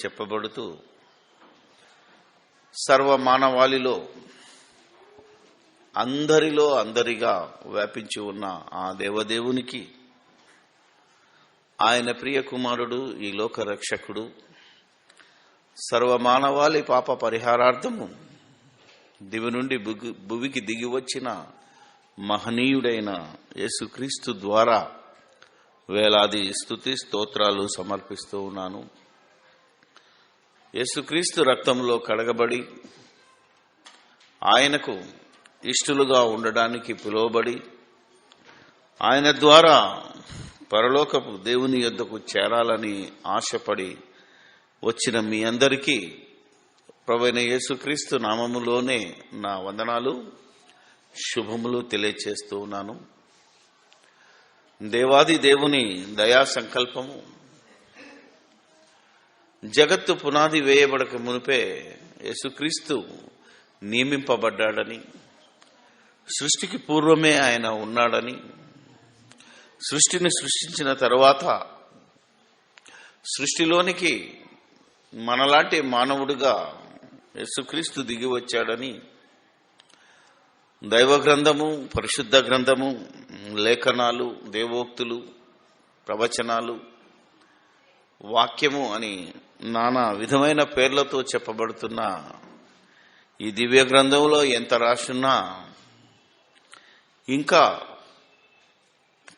చెప్పబడుతూ సర్వమానవాళిలో అందరిగా వ్యాపించి ఉన్న ఆ దేవదేవునికి, ఆయన ప్రియ కుమారుడు, ఈ లోక రక్షకుడు, సర్వమానవాళి పాప పరిహారార్థము దివి నుండి భువికి దిగి వచ్చిన మహనీయుడైన యేసుక్రీస్తు ద్వారా వేలాది స్తుతి స్తోత్రాలు సమర్పిస్తూ ఉన్నాను. యేసుక్రీస్తు రక్తంలో కడగబడి ఆయనకు ఇష్టలుగా ఉండడానికి పిలువబడి ఆయన ద్వారా పరలోకపు దేవుని యొద్దకు చేరాలని ఆశపడి వచ్చిన మీ అందరికీ ప్రభువైన యేసుక్రీస్తు నామములోనే నా వందనాలు, శుభములు తెలియచేస్తూ ఉన్నాను. దేవాది దేవుని దయా సంకల్పము జగత్తు పునాది వేయబడక మునిపే యేసుక్రీస్తు నియమింపబడ్డాడని, సృష్టికి పూర్వమే ఆయన ఉన్నాడని, సృష్టిని సృష్టించిన తరువాత సృష్టిలోనికి మనలాంటి మానవుడిగా యేసుక్రీస్తు దిగి వచ్చాడని దైవ గ్రంథము, పరిశుద్ధ గ్రంథము, లేఖనాలు, దేవోక్తులు, ప్రవచనాలు, వాక్యము అని నానా విధమైన పేర్లతో చెప్పబడుతున్న ఈ దివ్య గ్రంథంలో ఎంత రాసున్నా ఇంకా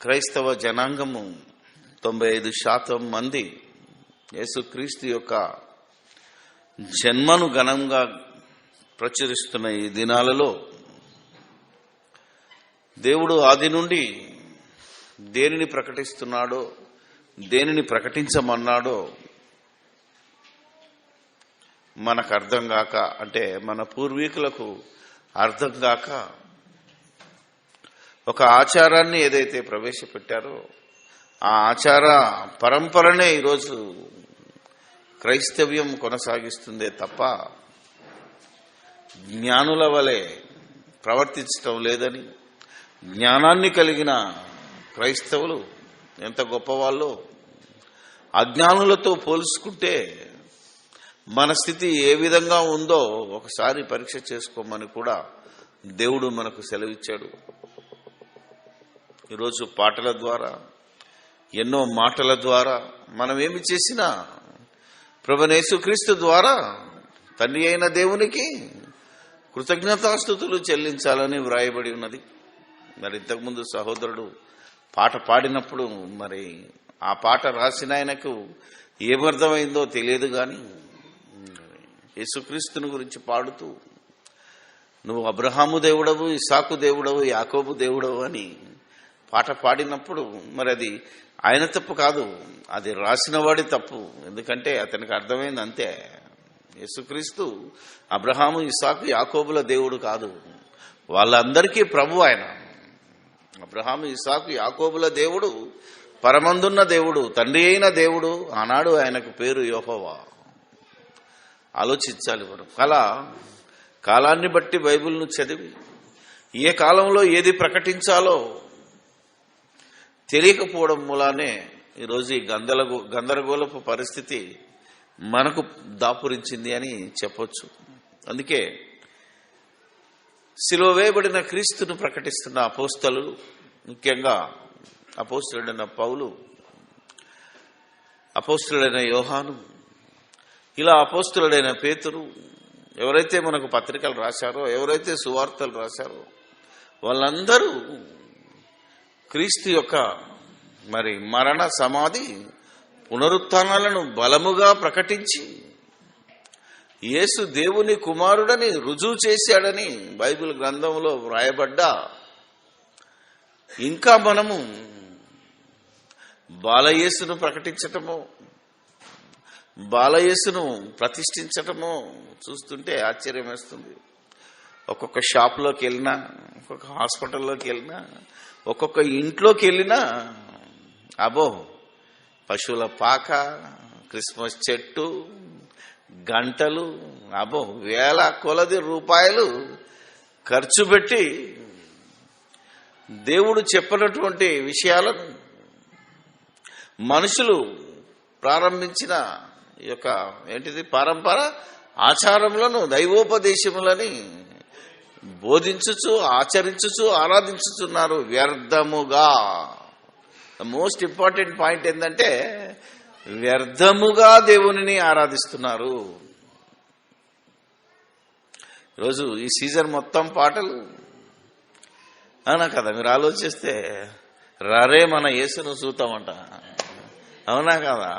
క్రైస్తవ జనాంగము 95% మంది యేసుక్రీస్తు యొక్క జన్మను ఘనంగా ప్రచురిస్తున్న ఈ దినాలలో దేవుడు ఆది నుండి దేనిని ప్రకటిస్తున్నాడో, దేనిని ప్రకటించమన్నాడో మనకు అర్థం కాక, అంటే మన పూర్వీకులకు అర్థం కాక ఒక ఆచారాన్ని ఏదైతే ప్రవేశపెట్టారో ఆ ఆచార పరంపరనే ఈరోజు క్రైస్తవ్యం కొనసాగిస్తుందే తప్ప జ్ఞానుల వలె ప్రవర్తించటం లేదని, జ్ఞానాన్ని కలిగిన క్రైస్తవులు ఎంత గొప్పవాళ్ళో అజ్ఞానులతో పోల్చుకుంటే మన స్థితి ఏ విధంగా ఉందో ఒకసారి పరీక్ష చేసుకోమని కూడా దేవుడు మనకు సెలవిచ్చాడు. ఈరోజు పాటల ద్వారా, ఎన్నో మాటల ద్వారా మనం ఏమి చేసినా ప్రభువైన యేసుక్రీస్తు ద్వారా తండ్రి అయిన దేవునికి కృతజ్ఞతాస్తుతులు చెల్లించాలని వ్రాయబడి ఉన్నది. మరి ఇంతకుముందు సహోదరుడు పాట పాడినప్పుడు మరి ఆ పాట రాసిన ఆయనకు ఏమర్థమైందో తెలియదు, కానీ యేసుక్రీస్తుని గురించి పాడుతూ నువ్వు అబ్రహాము దేవుడవు, ఇస్సాకు దేవుడవు, యాకోబు దేవుడవు అని పాట పాడినప్పుడు మరి అది ఆయన తప్పు కాదు, అది రాసిన వాడి తప్పు. ఎందుకంటే అతనికి అర్థమైంది అంతే, యేసుక్రీస్తు అబ్రహాము, ఇస్సాకు, యాకోబుల దేవుడు కాదు, వాళ్ళందరికీ ప్రభు ఆయన. అబ్రహాము, ఇస్సాకు, యాకోబుల దేవుడు పరమందున్న దేవుడు, తండ్రి అయిన దేవుడు. ఆనాడు ఆయనకు పేరు యెహోవా. ఆలోచించాలి మనం. కాలాన్ని బట్టి బైబిల్ను చదివి ఏ కాలంలో ఏది ప్రకటించాలో తెలియకపోవడం మూలానే ఈరోజు ఈ గందరగోళపు పరిస్థితి మనకు దాపురించింది అని చెప్పొచ్చు. అందుకే సిలువ వేయబడిన క్రీస్తును ప్రకటిస్తున్న అపోస్తలులు, ముఖ్యంగా అపోస్తలుడైన పౌలు, అపోస్తలుడైన యోహాను, ఇలా అపోస్తలుడైన పేతురు, ఎవరైతే మనకు పత్రికలు రాశారో, ఎవరైతే సువార్తలు రాశారో వాళ్ళందరూ క్రీస్తు యొక్క మరి మరణ, సమాధి, పునరుత్థానాలను బలముగా ప్రకటించి యేసు దేవుని కుమారుడని రుజువు చేశాడని బైబిల్ గ్రంథంలో వ్రాయబడ్డా ఇంకా మనము బాలయేసును ప్రకటించటమో, బాలయేసును ప్రతిష్ఠించటమో చూస్తుంటే ఆశ్చర్యం వేస్తుంది. ఒక్కొక్క షాప్లోకి వెళ్ళినా, ఒక్కొక్క హాస్పిటల్లోకి వెళ్ళినా, ఒక్కొక్క ఇంట్లోకి వెళ్ళినా అబో పశువుల పాక, క్రిస్మస్ చెట్టు, గంటలు, అబో వేల కొలది రూపాయలు ఖర్చు పెట్టి దేవుడు చెప్పినటువంటి విషయాలను మనుషులు ప్రారంభించిన ఈ యొక్క ఏంటిది పరంపర ఆచారములను దైవోపదేశములని బోధించుచు ఆచరించుచు ఆరాధించుచున్నారు వ్యర్థముగా. ద మోస్ట్ ఇంపార్టెంట్ పాయింట్ ఏంటంటే వ్యర్థముగా దేవునిని ఆరాధిస్తున్నారు. ఈరోజు ఈ సీజన్ మొత్తం పాటలు అవునా కదా? మీరు ఆలోచిస్తే రారే మన యేసును చూతామంట, అవునా కదా?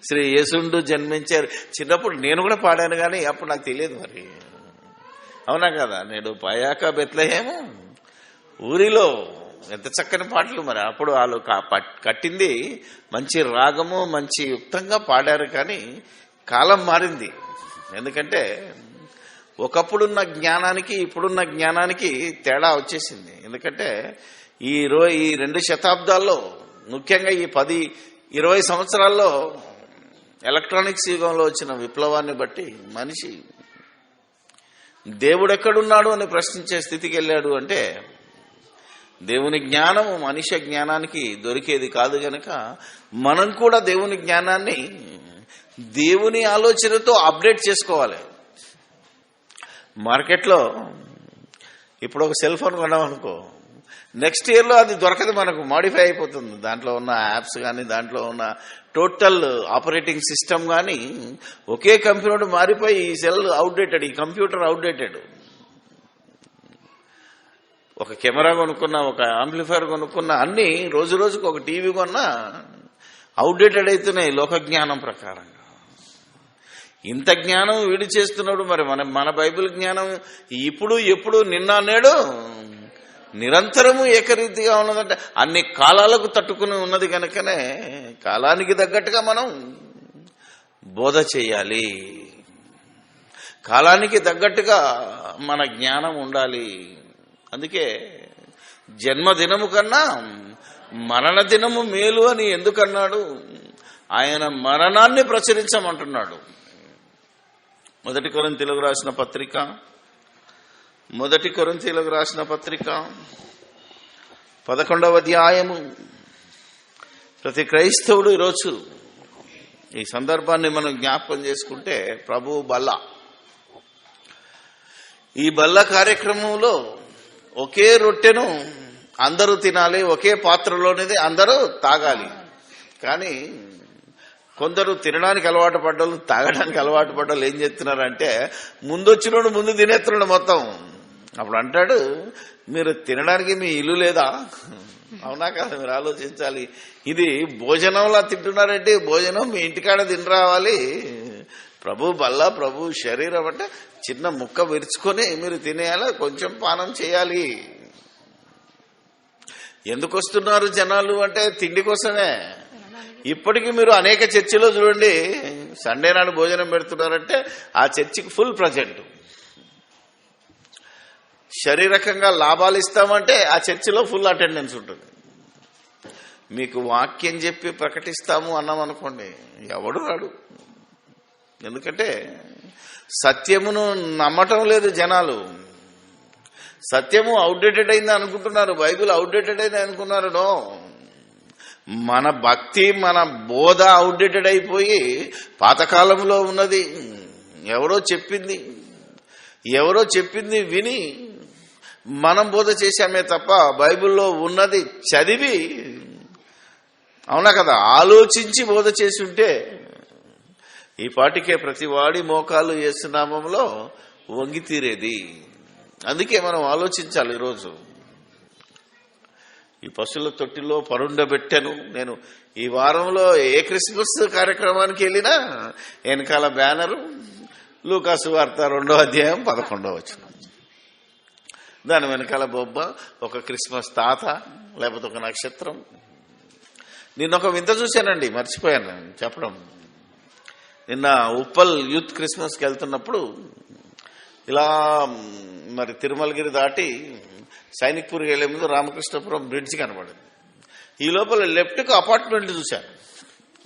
శ్రీ యేసుండు జన్మించారు. చిన్నప్పుడు నేను కూడా పాడాను కానీ అప్పుడు నాకు తెలియదు మరి, అవునా కదా? నేడు పయాక బెత్లెహేము ఊరిలో ఎంత చక్కని పాటలు. మరి అప్పుడు వాళ్ళు కట్టింది మంచి రాగము మంచి యుక్తంగా పాడారు. కానీ కాలం మారింది. ఎందుకంటే ఒకప్పుడున్న జ్ఞానానికి ఇప్పుడున్న జ్ఞానానికి తేడా వచ్చేసింది. ఎందుకంటే ఈ 2 శతాబ్దాల్లో ముఖ్యంగా ఈ 10-20 సంవత్సరాల్లో ఎలక్ట్రానిక్స్ యుగంలో వచ్చిన విప్లవాన్ని బట్టి మనిషి దేవుడు ఎక్కడున్నాడు అని ప్రశ్నించే స్థితికి వెళ్ళాడు. అంటే దేవుని జ్ఞానము మనిషి జ్ఞానానికి దొరికేది కాదు గనక మనం కూడా దేవుని జ్ఞానాన్ని దేవుని ఆలోచనతో అప్డేట్ చేసుకోవాలి. మార్కెట్లో ఇప్పుడు ఒక సెల్ ఫోన్ కొన్నామనుకో, నెక్స్ట్ ఇయర్లో అది దొరకదు, మనకు మాడిఫై అయిపోతుంది. దాంట్లో ఉన్న యాప్స్ కానీ దాంట్లో ఉన్న టోటల్ ఆపరేటింగ్ సిస్టమ్ కానీ ఒకే కంప్యూటర్ మారిపోయి ఈ సెల్ అవుట్డేటెడ్, ఈ కంప్యూటర్ అవుట్డేటెడ్. ఒక కెమెరా కొనుక్కున్నా, ఒక యాంప్లిఫైర్ కొనుక్కున్నా, అన్ని రోజు రోజుకు ఒక టీవీ కొన్నా అవుట్డేటెడ్ అవుతున్నాయి లోకజ్ఞానం ప్రకారంగా. ఇంత జ్ఞానం వీడి చేస్తున్నాడు. మరి మన బైబిల్ జ్ఞానం ఇప్పుడు ఎప్పుడు నిన్న నేడు నిరంతరము ఏకరీతిగా ఉన్నదంటే అన్ని కాలాలకు తట్టుకుని ఉన్నది కనుకనే కాలానికి తగ్గట్టుగా మనం బోధ చేయాలి. కాలానికి తగ్గట్టుగా మన జ్ఞానం ఉండాలి. అందుకే జన్మదినము కన్నా మరణ దినము మేలు అని ఎందుకన్నాడు? ఆయన మరణాన్ని ప్రచురించమంటున్నాడు. 1 కొరింథీయులకు రాసిన పత్రిక 11వ అధ్యాయము. ప్రతి క్రైస్తవుడు ఈరోజు ఈ సందర్భాన్ని మనం జ్ఞాపకం చేసుకుంటే ప్రభువు బల్ల, ఈ బల్ల కార్యక్రమంలో ఒకే రొట్టెను అందరూ తినాలి, ఒకే పాత్రలోనిది అందరూ తాగాలి. కానీ కొందరు తినడానికి అలవాటు పడ్డోళ్ళు తాగడానికి అలవాటు పడ్డోళ్ళు ఏం చేస్తున్నారంటే ముందొచ్చినోడు ముందు తినేస్తున్నాడు మొత్తం. అప్పుడు అంటాడు, మీరు తినడానికి మీ ఇల్లు లేదా? అవునా కదా? మీరు ఆలోచించాలి. ఇది భోజనంలా తింటున్నారంటే భోజనం మీ ఇంటికాడ తిని రావాలి. ప్రభు బల్ల, ప్రభు శరీరం అంటే చిన్న ముక్క విరుచుకొని మీరు తినేయాలి, కొంచెం పానం చేయాలి. ఎందుకు వస్తున్నారు జనాలు అంటే తిండి కోసమే. ఇప్పటికీ మీరు అనేక చర్చిలో చూడండి, సండే నాడు భోజనం పెడుతున్నారంటే ఆ చర్చికి ఫుల్ ప్రజెంట్. శారీరకంగా లాభాలు ఇస్తామంటే ఆ చర్చిలో ఫుల్ అటెండెన్స్ ఉంటుంది. మీకు వాక్యం చెప్పి ప్రకటిస్తాము అన్నాం అనుకోండి, ఎవడు రాడు. ఎందుకంటే సత్యమును నమ్మటం లేదు జనాలు. సత్యము అవుట్డేటెడ్ అయింది అనుకుంటున్నారు, బైబిల్ అవుట్డేటెడ్ అయింది అనుకున్నారు. నో, మన భక్తి మన బోధ అవుట్డేటెడ్ అయిపోయి పాతకాలంలో ఉన్నది ఎవరో చెప్పింది విని మనం బోధ చేశామే తప్ప బైబిల్లో ఉన్నది చదివి, అవునా కదా, ఆలోచించి బోధ చేసి ఉంటే ఈ పాటికే ప్రతివాడి మోకాలు యేసు నామములో వంగి తీరేది. అందుకే మనం ఆలోచించాలి. ఈరోజు ఈ పశువుల తొట్టిలో పరుండబెట్టెను. నేను ఈ వారంలో ఏ క్రిస్మస్ కార్యక్రమానికి వెళ్ళినా వెనకాల బ్యానరు లూకాసు వార్త 2వ అధ్యాయం 11వ వచనం, దాని వెనకాల బొబ్బ, ఒక క్రిస్మస్ తాత లేకపోతే ఒక నక్షత్రం. నిన్న ఒక వింత చూశానండి, మర్చిపోయాను చెప్పడం. నిన్న ఉప్పల్ యూత్ క్రిస్మస్కి వెళ్తున్నప్పుడు ఇలా మరి తిరుమలగిరి దాటి సైనిక్పూర్కి వెళ్లే ముందు రామకృష్ణపురం బ్రిడ్జ్ కనబడింది. ఈ లోపల లెఫ్ట్కు అపార్ట్మెంట్లు చూశాను.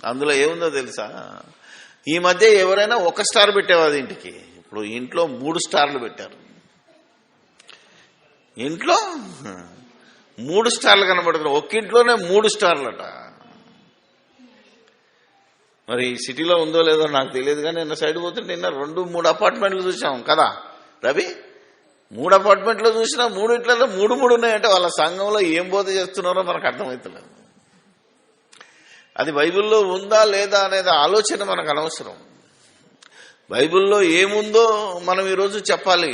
అందులో ఏముందో తెలుసా? ఈ మధ్య ఎవరైనా 1 స్టార్ పెట్టేవారు ఇంటికి, ఇప్పుడు ఇంట్లో 3 స్టార్లు పెట్టారు. ఇంట్లో 3 స్టార్లు కనబడుతున్నాయి. ఒక్క ఇంట్లోనే 3 స్టార్లట. మరి సిటీలో ఉందో లేదో నాకు తెలియదు, కానీ నిన్న సైడ్ పోతుంటే నిన్న 2-3 అపార్ట్మెంట్లు చూసాం కదా రవి. 3 అపార్ట్మెంట్లు చూసినా 3 ఇట్లలో 3 ఉన్నాయంటే వాళ్ళ సంఘంలో ఏం బోధ చేస్తున్నారో మనకు అర్థమవుతలేదు. అది బైబిల్లో ఉందా లేదా అనేది ఆలోచన మనకు అనవసరం. బైబిల్లో ఏముందో మనం ఈరోజు చెప్పాలి.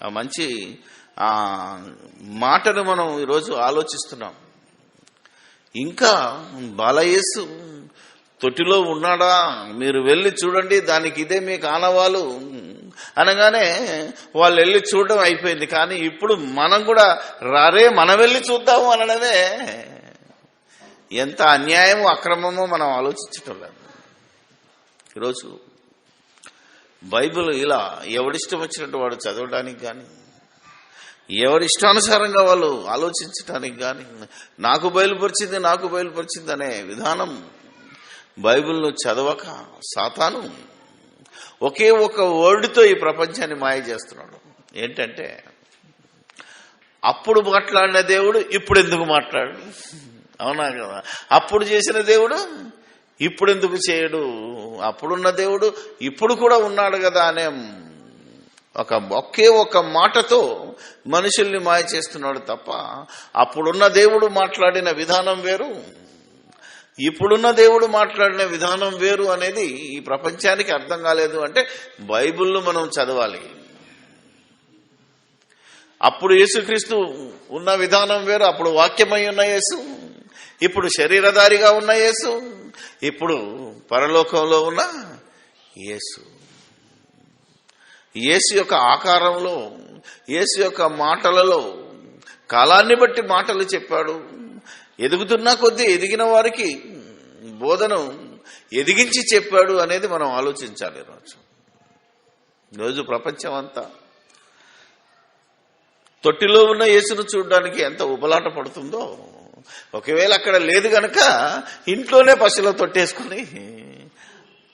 ఆ మంచి ఆ మాటను మనం ఈరోజు ఆలోచిస్తున్నాం. ఇంకా బాలయేసు తొట్టిలో ఉన్నాడా, మీరు వెళ్ళి చూడండి, దానికి ఇదే మీకు ఆనవాలు అనగానే వాళ్ళు వెళ్ళి చూడడం అయిపోయింది. కానీ ఇప్పుడు మనం కూడా రారే మనం వెళ్ళి చూద్దాము అనడమే ఎంత అన్యాయమో అక్రమమో మనం ఆలోచించటం లేదు. ఈరోజు బైబిల్ ఇలా ఎవడిష్టం వచ్చినట్టు వాడు చదవడానికి కానీ, ఎవరిష్టానుసారంగా వాళ్ళు ఆలోచించడానికి కానీ, నాకు బయలుపరిచింది అనే విధానం బైబిల్ను చదవక సాతాను ఒకే ఒక వర్డ్తో ఈ ప్రపంచాన్ని మాయ చేస్తున్నాడు. ఏంటంటే, అప్పుడు మాట్లాడిన దేవుడు ఇప్పుడు ఎందుకు మాట్లాడు? అవునా కదా? అప్పుడు చేసిన దేవుడు ఇప్పుడు ఎందుకు చేయడు? అప్పుడున్న దేవుడు ఇప్పుడు కూడా ఉన్నాడు కదా అనే ఒకే ఒక మాటతో మనుషుల్ని మాయ చేస్తున్నాడు తప్ప, అప్పుడున్న దేవుడు మాట్లాడిన విధానం వేరు, ఇప్పుడున్న దేవుడు మాట్లాడిన విధానం వేరు అనేది ఈ ప్రపంచానికి అర్థం కాలేదు. అంటే బైబిల్ను మనం చదవాలి. అప్పుడు యేసుక్రీస్తు ఉన్న విధానం వేరు, అప్పుడు వాక్యమై ఉన్న యేసు, ఇప్పుడు శరీరధారిగా ఉన్న యేసు, ఇప్పుడు పరలోకంలో ఉన్న యేసు. యేసు యొక్క ఆకారంలో, యేసు యొక్క మాటలలో కాలాన్ని బట్టి మాటలు చెప్పాడు. ఎదుగుతున్నా కొద్దీ ఎదిగిన వారికి బోధను ఎదిగించి చెప్పాడు అనేది మనం ఆలోచించాలి. ఈరోజు ప్రపంచం అంతా తొట్టిలో ఉన్న యేసును చూడడానికి ఎంత ఉబలాట పడుతుందో, ఒకవేళ అక్కడ లేదు గనక ఇంట్లోనే పశువులో తొట్టేసుకుని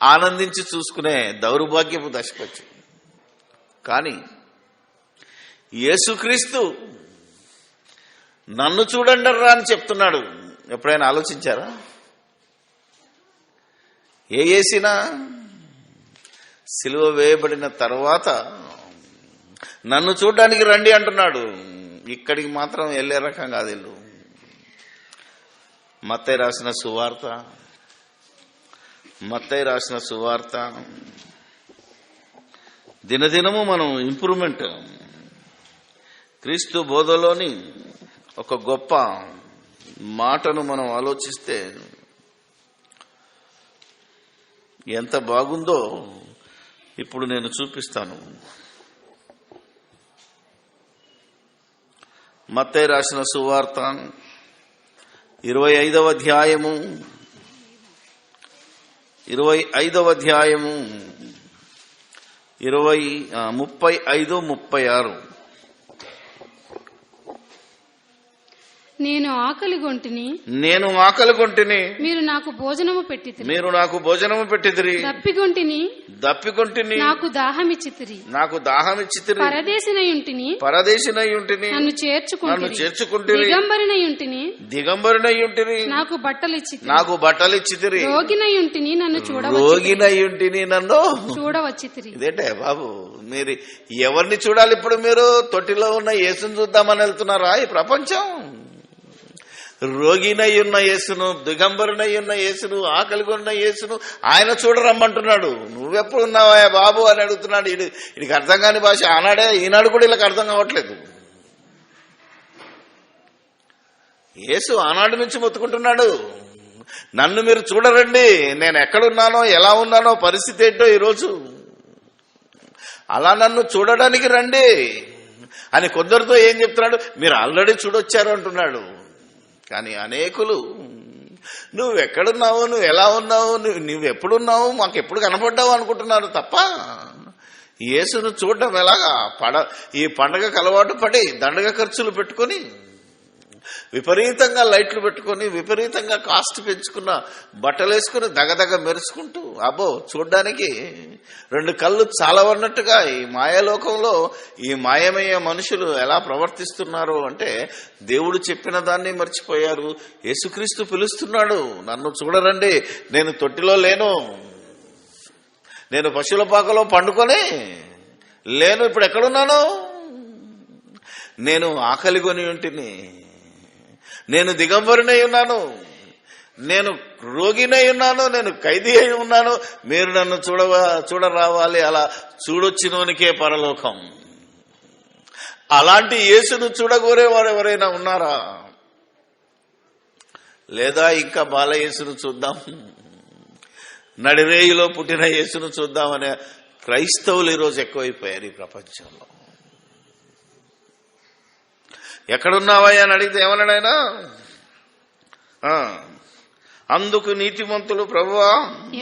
ఆనందించి చూసుకునే దౌర్భాగ్యపు దశకొచ్చు. కానీ యేసుక్రీస్తు నన్ను చూడండిరా అని చెప్తున్నాడు. ఎప్పుడైనా ఆలోచించారా? ఏ యేసినా సిలువ వేయబడిన తర్వాత నన్ను చూడడానికి రండి అంటున్నాడు. ఇక్కడికి మాత్రం వెళ్ళే రకం కాదు ఇల్లు. మత్తయి రాసిన సువార్త దినదినము మనం ఇంప్రూవ్మెంట్, క్రీస్తు బోధలోని ఒక గొప్ప మాటను మనం ఆలోచిస్తే ఎంత బాగుందో ఇప్పుడు నేను చూపిస్తాను. మత్తయి రాసిన సువార్త 25వ అధ్యాయము 35-36. నేను ఆకలిగొంటిని, మీరు నాకు భోజనము పెట్టితిరి. దప్పిగొంటిని, నాకు దాహమిచ్చితిరి. పరదేశినయుంటిని, నన్ను చేర్చుకుంటిరి. దిగంబరినయుంటిని, నాకు బట్టలిచ్చితిరి. రోగినయుంటిని, నన్ను చూడవచ్చితిరి. ఇదేంటే బాబు, మీరు ఎవరిని చూడాలి? ఇప్పుడు మీరు తొట్టిలో ఉన్న యేసును చూద్దామని వెళ్తున్నారా? ఈ ప్రపంచం రోగినై ఉన్న యేసును, దిగంబరునై ఉన్న యేసును, ఆకలిగా ఉన్న యేసును ఆయన చూడరమ్మంటున్నాడు. నువ్వెప్పుడు ఉన్నావా బాబు అని అడుగుతున్నాడు. వీడికి అర్థం కాని భాష. ఈనాడు కూడా వీళ్ళకి అర్థం కావట్లేదు. యేసు ఆనాడు నుంచి మొత్తుకుంటున్నాడు, నన్ను మీరు చూడరండి, నేను ఎక్కడున్నానో ఎలా ఉన్నానో పరిస్థితి ఏంటో ఈరోజు, అలా నన్ను చూడడానికి రండి అని కొందరితో ఏం చెప్తున్నాడు? మీరు ఆల్రెడీ చూడొచ్చారు అంటున్నాడు. కానీ అనేకులు నువ్వెక్కడున్నావు, నువ్వు ఎలా ఉన్నావు, నువ్వెప్పుడున్నావు, మాకు ఎప్పుడు కనపడ్డావు అనుకుంటున్నారు తప్ప యేసును చూడడం ఎలాగా? ఈ పండగకు అలవాటు పడి దండగ ఖర్చులు పెట్టుకుని విపరీతంగా లైట్లు పెట్టుకొని విపరీతంగా కాస్ట్ పెంచుకున్న బట్టలు వేసుకుని దగదగ మెరుచుకుంటూ అబ్బో చూడ్డానికి రెండు కళ్ళు చాలవన్నట్టుగా ఈ మాయాలోకంలో ఈ మాయమయ్యే మనుషులు ఎలా ప్రవర్తిస్తున్నారు అంటే దేవుడు చెప్పిన దాన్ని మర్చిపోయారు. యేసుక్రీస్తు పిలుస్తున్నాడు, నన్ను చూడరండి, నేను తొట్టిలో లేను, నేను పశువుల పాకలో పండుకొని లేను, ఇప్పుడు ఎక్కడున్నాను, నేను ఆకలి కొని ఉంటిని, నేను దిగంబరునై ఉన్నాను, నేను రోగినై ఉన్నాను, నేను ఖైదీ అయి ఉన్నాను, మీరు నన్ను చూడరావాలి, అలా చూడొచ్చినోనికే పరలోకం. అలాంటి యేసును చూడగోరేవారు ఎవరైనా ఉన్నారా? లేదా ఇంకా బాల యేసును చూద్దాం, నడిరేయిలో పుట్టిన యేసును చూద్దామనే క్రైస్తవులు ఈరోజు ఎక్కువైపోయారు ఈ ప్రపంచంలో. ఎక్కడున్నావయ్యా అని అడిగితే ఏమన్నాడైనా, అందుకు నీతిమంతులు, ప్రభువా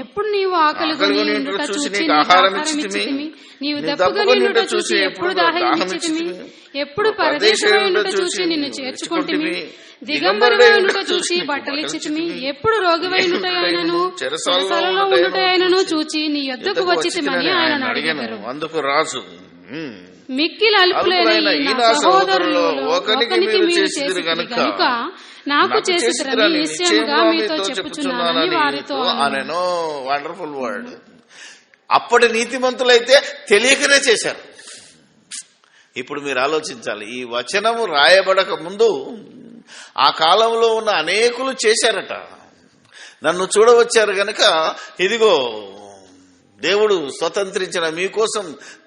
ఎప్పుడు నీవు ఆకలిగొని ఉండుట చూసి నీకు ఆహారం ఇచ్చితిమి, నీవు దప్పుకొని ఉండుట చూసి ఎప్పుడు దాహమిచ్చితిమి, ఎప్పుడు పరదేశమై ఉండుట చూసి నిన్ను చేర్చుకొంటిమి, దిగంబరుడై ఉండుట చూసి బట్టలిచ్చితిమి, ఎప్పుడు రోగివై ఉండుటయైనను చెరసాలలో ఉండుటయైనను చూచి నీ యొద్దకు వచ్చితిమని ఆయన అడిగారు. అందుకు రాజు, మిక్కిలి అల్పులైన నా సహోదరులలో ఒకనికి మీరు చేసిరి గనుక నాకు చేసిరని నిశ్చయముగా మీతో చెప్పుచున్నానని వారితో అనెను. Wonderful word. అప్పటి నీతిమంతులైతే తెలియకనే చేశారు. ఇప్పుడు మీరు ఆలోచించాలి, ఈ వచనము రాయబడక ముందు ఆ కాలంలో ఉన్న అనేకులు చేశారట. నన్ను చూడవచ్చారు గనక ఇదిగో దేవుడు స్వతంత్రించిన, మీకోసం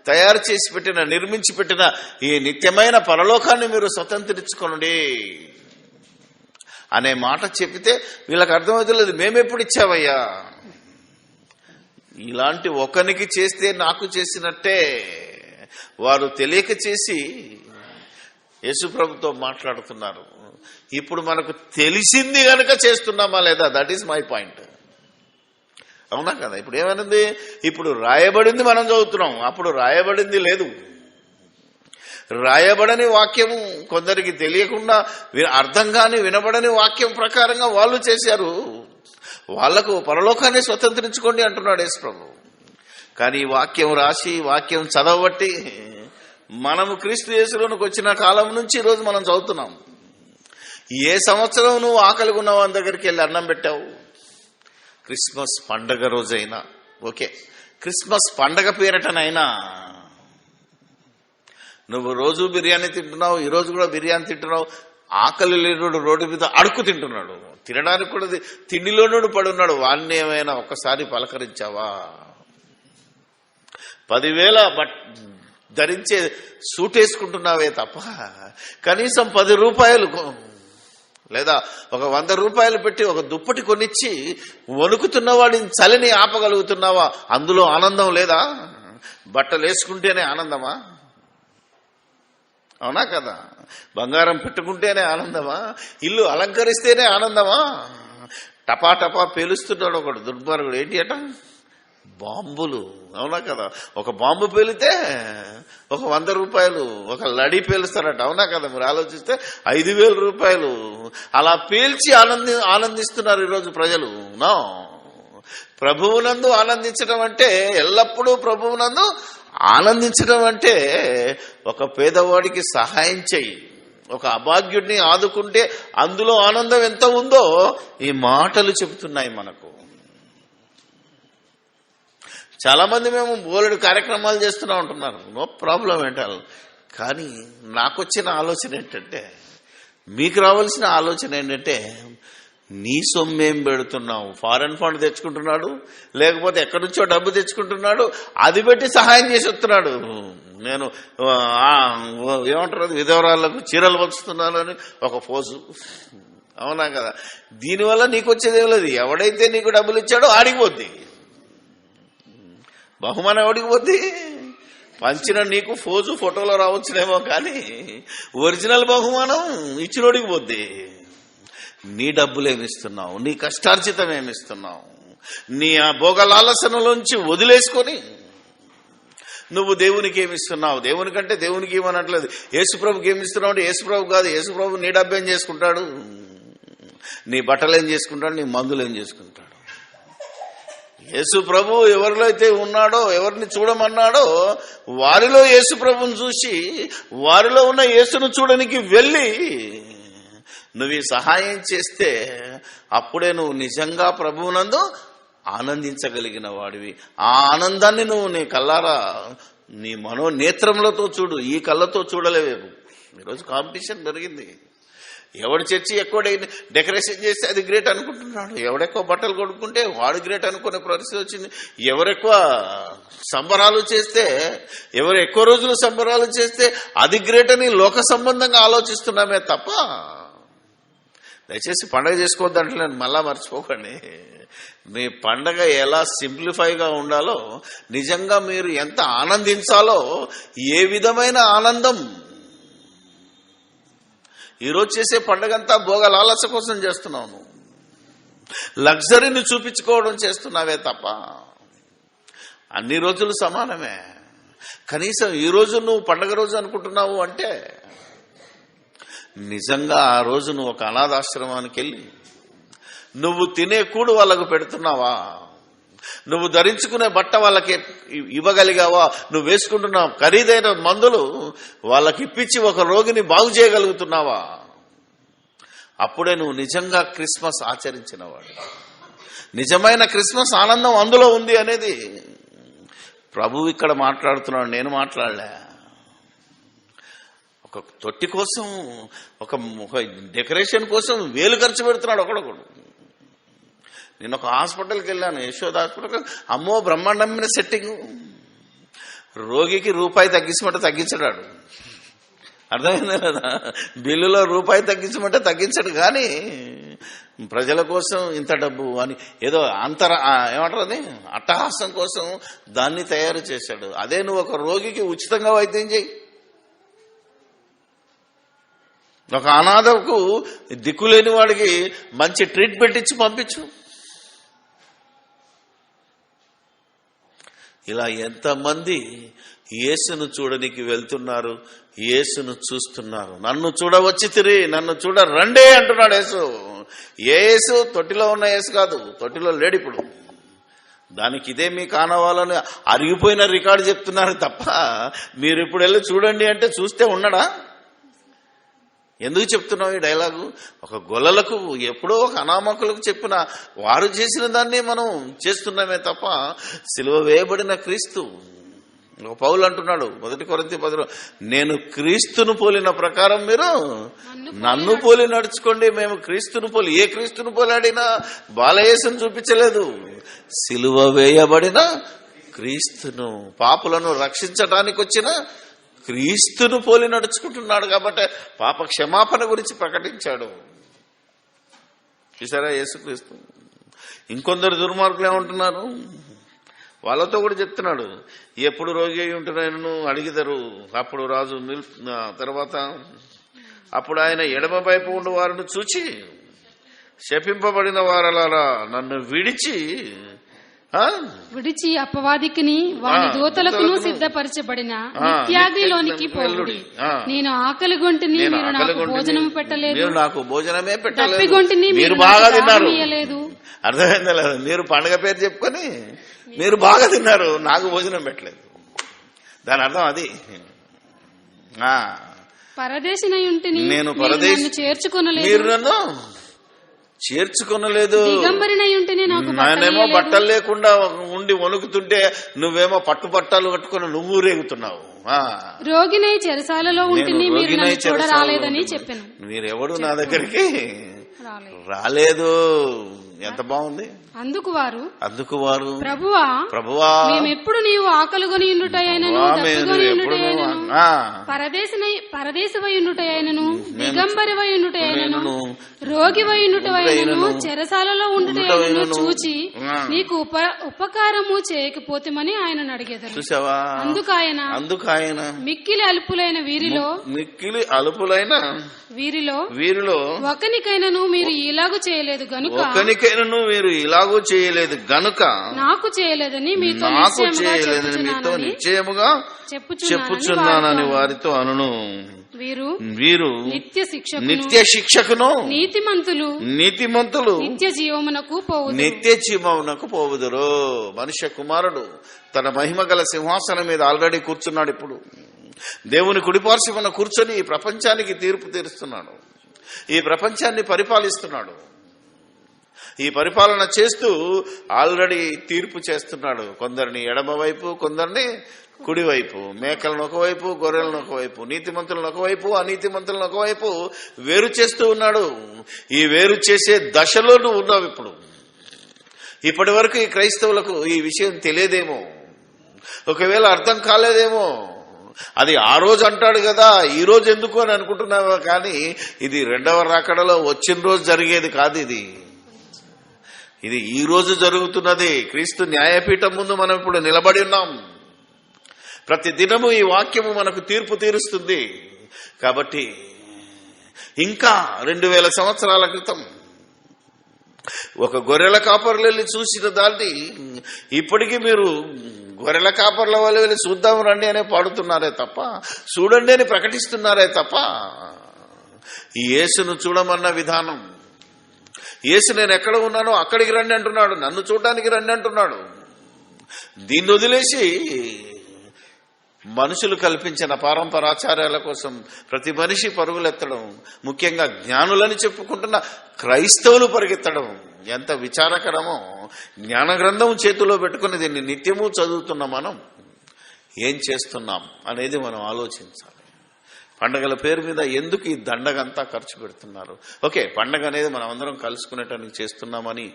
తయారు చేసి పెట్టిన, నిర్మించి పెట్టిన ఈ నిత్యమైన పరలోకాన్ని మీరు స్వతంత్రించుకోండి అనే మాట చెప్పితే వీళ్ళకి అర్థమవుతలేదు, మేమెప్పుడు ఇచ్చావయ్యా, ఇలాంటి ఒకనికి చేస్తే నాకు చేసినట్టే. వారు తెలియక చేసి యేసుప్రభుతో మాట్లాడుతున్నారు. ఇప్పుడు మనకు తెలిసింది గనక చేస్తున్నామా లేదా? That is my point. అవునా కదా? ఇప్పుడు ఏమైంది? ఇప్పుడు రాయబడింది మనం చదువుతున్నాం, అప్పుడు రాయబడింది లేదు. రాయబడని వాక్యము కొందరికి తెలియకుండా, అర్థం కాని వినబడని వాక్యం ప్రకారంగా వాళ్ళు చేశారు. వాళ్లకు పరలోకాన్ని స్వతంత్రించుకోండి అంటున్నాడు యేసుప్రభు. కానీ వాక్యం రాసి వాక్యం చదవబట్టి మనము క్రీస్తు యేసులోనికి వచ్చిన కాలం నుంచి ఈరోజు మనం చదువుతున్నాం. ఏ సంవత్సరం నువ్వు ఆకలిగా ఉన్న వాళ్ళ దగ్గరికి వెళ్ళి అన్నం పెట్టావు? క్రిస్మస్ పండగ రోజైనా ఓకే, క్రిస్మస్ పండగ పేరటనైనా నువ్వు రోజు బిర్యానీ తింటున్నావు, ఈరోజు కూడా బిర్యానీ తింటున్నావు. ఆకలి లేనుడు రోడ్డు మీద అడుక్కు తింటున్నాడు, తినడానికి కూడా తిండిలోనూ పడున్నాడు. వాడిని ఏమైనా ఒక్కసారి పలకరించావా? 10,000 ధరించే సూట్ వేసుకుంటున్నావే తప్ప కనీసం 10 రూపాయలు లేదా ఒక 100 రూపాయలు పెట్టి ఒక దుప్పటి కొనిచ్చి వణుకుతున్న వాడిని చలిని ఆపగలుగుతున్నావా? అందులో ఆనందం లేదా? బట్టలు వేసుకుంటేనే ఆనందమా? అవునా కదా? బంగారం పెట్టుకుంటేనే ఆనందమా? ఇల్లు అలంకరిస్తేనే ఆనందమా? టపా టపా పేలుస్తున్నాడు ఒకడు దుర్మార్గుడు. ఏంటి అట? బాంబులు. అవునా కదా? ఒక బాంబు పేలితే ఒక 100 రూపాయలు, ఒక లడి పేలుస్తారట. అవునా కదా? మీరు ఆలోచిస్తే 5,000 రూపాయలు అలా పేల్చి ఆనందిస్తున్నారు ఈరోజు ప్రజలు. నో, ప్రభువునందు ఆనందించడం అంటే, ఎల్లప్పుడూ ప్రభువునందు ఆనందించడం అంటే ఒక పేదవాడికి సహాయం చెయ్యి, ఒక అభాగ్యుడిని ఆదుకుంటే అందులో ఆనందం ఎంత ఉందో ఈ మాటలు చెబుతున్నాయి మనకు. చాలా మంది మేము బోలెడు కార్యక్రమాలు చేస్తూనే ఉంటున్నారు, నో ప్రాబ్లం ఏంటాలి. కానీ నాకు వచ్చిన ఆలోచన ఏంటంటే, మీకు రావాల్సిన ఆలోచన ఏంటంటే, నీ సొమ్మేం పెడుతున్నావు? ఫారెన్ ఫండ్ తెచ్చుకుంటున్నాడు, లేకపోతే ఎక్కడి నుంచో డబ్బు తెచ్చుకుంటున్నాడు, అది పెట్టి సహాయం చేసి వస్తున్నాడు. నేను ఏమంటారు, విధవరాళ్లకు చీరలు పంచుతున్నాను అని ఒక పోజు. అవునా కదా? దీనివల్ల నీకు వచ్చేదేం లేదు. ఎవడైతే నీకు డబ్బులు ఇచ్చాడో ఆడిపోద్ది, బహుమానం ఎవడికి పోద్ది? పంచిన నీకు ఫోజు ఫోటోలో రావచ్చునేమో, కానీ ఒరిజినల్ బహుమానం ఇచ్చినోడికి పోద్ది. నీ డబ్బులేమిస్తున్నావు? నీ కష్టార్జితం ఏమిస్తున్నావు? నీ ఆ భోగలాలసనలోంచి వదిలేసుకొని నువ్వు దేవునికి ఏమిస్తున్నావు? దేవునికంటే దేవునికి ఇవ్వనట్లేదు. యేసుప్రభుకి ఏమిస్తున్నావు అంటే యేసుప్రభు కాదు. యేసుప్రభు నీ డబ్బు ఏం చేసుకుంటాడు, నీ బట్టలు ఏం చేసుకుంటాడు, నీ మందులు ఏం చేసుకుంటాడు. యేసు ప్రభు ఎవరిలో అయితే ఉన్నాడో, ఎవరిని చూడమన్నాడో వారిలో యేసు ప్రభుని చూసి వారిలో ఉన్న యేసును చూడడానికి వెళ్ళి నువ్వు ఈ సహాయం చేస్తే అప్పుడే నువ్వు నిజంగా ప్రభువునందు ఆనందించగలిగిన వాడివి. ఆ ఆనందాన్ని నువ్వు నీ కళ్ళారా, నీ మనోనేత్రములతో చూడు, ఈ కళ్ళతో చూడలేవు. ఈరోజు కాంపిటీషన్ పెరిగింది. ఎవడు చర్చి ఎక్కువ డెకరేషన్ చేస్తే అది గ్రేట్ అనుకుంటున్నాడు. ఎవడెక్కువ బట్టలు కొనుక్కుంటే వాడు గ్రేట్ అనుకునే పరిస్థితి వచ్చింది. ఎవరెక్కువ సంబరాలు చేస్తే, ఎవరు ఎక్కువ రోజులు సంబరాలు చేస్తే అది గ్రేట్ అని లోక సంబంధంగా ఆలోచిస్తున్నామే తప్ప, దయచేసి పండగ చేసుకోవద్దు అంటలేను, మళ్ళా మర్చిపోకండి. మీ పండగ ఎలా సింప్లిఫైగా ఉండాలో, నిజంగా మీరు ఎంత ఆనందించాలో, ఏ విధమైన ఆనందం. ఈరోజు చేసే పండగంతా భోగ లాలస కోసం చేస్తున్నావు, లగ్జరీని చూపించుకోవడం చేస్తున్నావే తప్ప అన్ని రోజులు సమానమే. కనీసం ఈ రోజు నువ్వు పండగ రోజు అనుకుంటున్నావు అంటే నిజంగా ఆ రోజు నువ్వు ఒక అనాథాశ్రమానికి వెళ్ళి నువ్వు తినే కూడు వాళ్ళకు పెడుతున్నావా? నువ్వు ధరించుకునే బట్ట వాళ్ళకి ఇవ్వగలిగావా? నువ్వు వేసుకుంటున్న ఖరీదైన మందులు వాళ్ళకి ఇప్పించి ఒక రోగిని బాగు చేయగలుగుతున్నావా? అప్పుడే నువ్వు నిజంగా క్రిస్మస్ ఆచరించినవాడు. నిజమైన క్రిస్మస్ ఆనందం అందులో ఉంది అనేది ప్రభువు ఇక్కడ మాట్లాడుతున్నాడు, నేను మాట్లాడలే. ఒక తొట్టి కోసం, ఒక డెకరేషన్ కోసం వేలు ఖర్చు పెడుతున్నాడు ఒకడొకడు. నేను ఒక హాస్పిటల్కి వెళ్ళాను, యశోద హాస్పిటల్. అమ్మో బ్రహ్మాండమైన సెట్టింగ్. రోగికి రూపాయి తగ్గించమంటే తగ్గించడాడు, అర్థమైందా కదా? బిల్లులో రూపాయి తగ్గించమంటే తగ్గించడు, కానీ ప్రజల కోసం ఇంత డబ్బు అని ఏదో ఏమంటారు అది, అట్టహాసం కోసం దాన్ని తయారు చేశాడు. అదే నువ్వు ఒక రోగికి ఉచితంగా వైద్యం చేయి, ఒక అనాథకు దిక్కులేని వాడికి మంచి ట్రీట్మెంట్ ఇచ్చి పంపించు. ఇలా ఎంతమంది యేసును చూడనికి వెళ్తున్నారు, యేసును చూస్తున్నారు. నన్ను చూడవచ్చి తిరిగి నన్ను చూడ రండే అంటున్నాడు యేసు. ఏ యేసు? తొట్టిలో ఉన్న యేసు కాదు, తొట్టిలో లేడు ఇప్పుడు. దానికి ఇదే మీ కానవాలని అరిగిపోయిన రికార్డు చెప్తున్నారు తప్ప మీరు ఇప్పుడు వెళ్ళి చూడండి అంటే చూస్తే ఉన్నాడా? ఎందుకు చెప్తున్నావు ఈ డైలాగు? ఒక గొల్లలకు ఎప్పుడో ఒక అనామకులకు చెప్పిన వారు చేసిన దాన్ని మనం చేస్తున్నామే తప్ప సిలువ వేయబడిన క్రీస్తు. పౌలు అంటున్నాడు 1 కొరింథీ 10, నేను క్రీస్తును పోలిన ప్రకారం మీరు నన్ను పోలి నడుచుకోండి. మేము క్రీస్తును పోలి, ఏ క్రీస్తును పోలాడినా బాలయేసును చూపించలేదు, సిలువ వేయబడిన క్రీస్తును, పాపులను రక్షించడానికి వచ్చిన క్రీస్తును పోలి నడుచుకుంటున్నాడు. కాబట్టి పాప క్షమాపణ గురించి ప్రకటించాడు. చూసారా యేసుక్రీస్తు. ఇంకొందరు దుర్మార్గులు ఏమంటున్నారు, వాళ్ళతో కూడా చెప్తున్నాడు, ఎప్పుడు రోగి అయి ఉంటున్నాను అడిగిదరు. అప్పుడు రాజు తర్వాత అప్పుడు ఆయన ఎడమ వైపు ఉండి వారిని చూచి, శపింపబడిన వారలారా నన్ను విడిచి అపవాదికిని వాని దూతలకును సిద్ధపరచబడిన నిత్యాగ్నిలోనికి పోవుడి. నేను ఆకలి గొంటిని, మీరు నాకు భోజనం పెట్టలేదు, నాకు భోజనమే పెట్టలేదు, తప్పిగొంటిని మీరు బాగా తిన్నారు. అర్థమైందా లేదా? మీరు పండగ పేరు చెప్పుకొని మీరు బాగా తిన్నారు, నాకు భోజనం పెట్టలేదు. దాని అర్థం అది. పరదేశినై ఉంటిని, నేను పరదేశి, చేర్చుకొనలేదు, మీరు నన్ను చేర్చుకొనలేదు. నేనేమో బట్టలు లేకుండా ఉండి వణుకుతుంటే నువ్వేమో పట్టు బట్టలు కట్టుకుని నువ్వు రేగుతున్నావు. రోగినై చెరసాలలో ఉంటిని, మీరు నన్ను చూడరాలేదని చెప్పాను. మీరెవడు నా దగ్గరికి రాలేదు. ఎంత బాగుంది. అందుకు వారు ప్రభువా మేమెప్పుడు నీవు ఆకలిగొని ఉండుటయైనను, దప్పిగొని ఉండుటయైనను, పరదేశివై ఉండుటయైనను, దిగంబరివై ఉండుటయైనను, రోగివై ఉండుటయైనను, చెరసాలలో ఉండుటయైనను చూచి నీకు ఉపకారము చేయకపోతేమని ఆయన అడిగేదారు. చూసావా? అందుకు ఆయన మిక్కిలి అలుపులైన వీరిలో వీరిలో ఒకనికైనను మీరు ఇలాగు చేయలేదు గనుక, ఒకనికైనను మీరు ఇలా ఎలాగూ చేయలేదు గనుక నాకు చేయలేదని మీతో నిశ్చయముగా చెప్పుచున్నానని వారితో అనును. వీరు నిత్య శిక్షకును నీతిమంతులు నిత్య జీవమునకు పోవుదురు. మనుష్య కుమారుడు తన మహిమ గల సింహాసనం మీద ఆల్రెడీ కూర్చున్నాడు. ఇప్పుడు దేవుని కుడిపార్శ్వమున కూర్చొని ఈ ప్రపంచానికి తీర్పు తీరుస్తున్నాడు. ఈ ప్రపంచాన్ని పరిపాలిస్తున్నాడు. ఈ పరిపాలన చేస్తూ ఆల్రెడీ తీర్పు చేస్తున్నాడు. కొందరిని ఎడమ వైపు, కొందరిని కుడివైపు, మేకలను ఒకవైపు, గొర్రెలను ఒకవైపు, నీతిమంతులను ఒకవైపు, అనీతిమంతులను ఒకవైపు వేరు చేస్తూ ఉన్నాడు. ఈ వేరు చేసే దశలో నువ్వు ఉన్నావు. ఇప్పుడు ఇప్పటి వరకు ఈ క్రైస్తవులకు ఈ విషయం తెలియదేమో, ఒకవేళ అర్థం కాలేదేమో. అది ఆ రోజు అంటాడు కదా, ఈ రోజు ఎందుకు అని అనుకుంటున్నావా? కానీ ఇది రెండవ రాకడలో వచ్చిన రోజు జరిగేది కాదు. ఇది ఈ రోజు జరుగుతున్నది. క్రీస్తు న్యాయపీఠం ముందు మనం ఇప్పుడు నిలబడి ఉన్నాం. ప్రతి దినము ఈ వాక్యము మనకు తీర్పు తీరుస్తుంది. కాబట్టి ఇంకా 2000 సంవత్సరాల క్రితం ఒక గొర్రెల కాపర్లు వెళ్ళి చూసిన దాన్ని ఇప్పటికీ మీరు గొర్రెల కాపర్ల వాళ్ళు వెళ్ళి చూద్దాం రండి అనే పాడుతున్నారే తప్ప, చూడండి అని ప్రకటిస్తున్నారే తప్ప, ఈ యేసును చూడమన్న విధానం, యేసు నేను ఎక్కడ ఉన్నానో అక్కడికి రండి అంటున్నాడు, నన్ను చూడడానికి రండి అంటున్నాడు. దీన్ని వదిలేసి మనుషులు కల్పించిన పారంపరాచార్యాల కోసం ప్రతి మనిషి పరుగులెత్తడం, ముఖ్యంగా జ్ఞానులని చెప్పుకుంటున్న క్రైస్తవులు పరిగెత్తడం ఎంత విచారకరమో. జ్ఞాన గ్రంథం చేతిలో పెట్టుకుని దీన్ని నిత్యము చదువుతున్న మనం ఏం చేస్తున్నాం అనేది మనం ఆలోచించాలి. పండగల పేరు మీద ఎందుకు ఈ దండగంతా ఖర్చు పెడుతున్నారు? ఓకే, పండగ అనేది మనం అందరం కలుసుకునేటానికి చేస్తున్నామని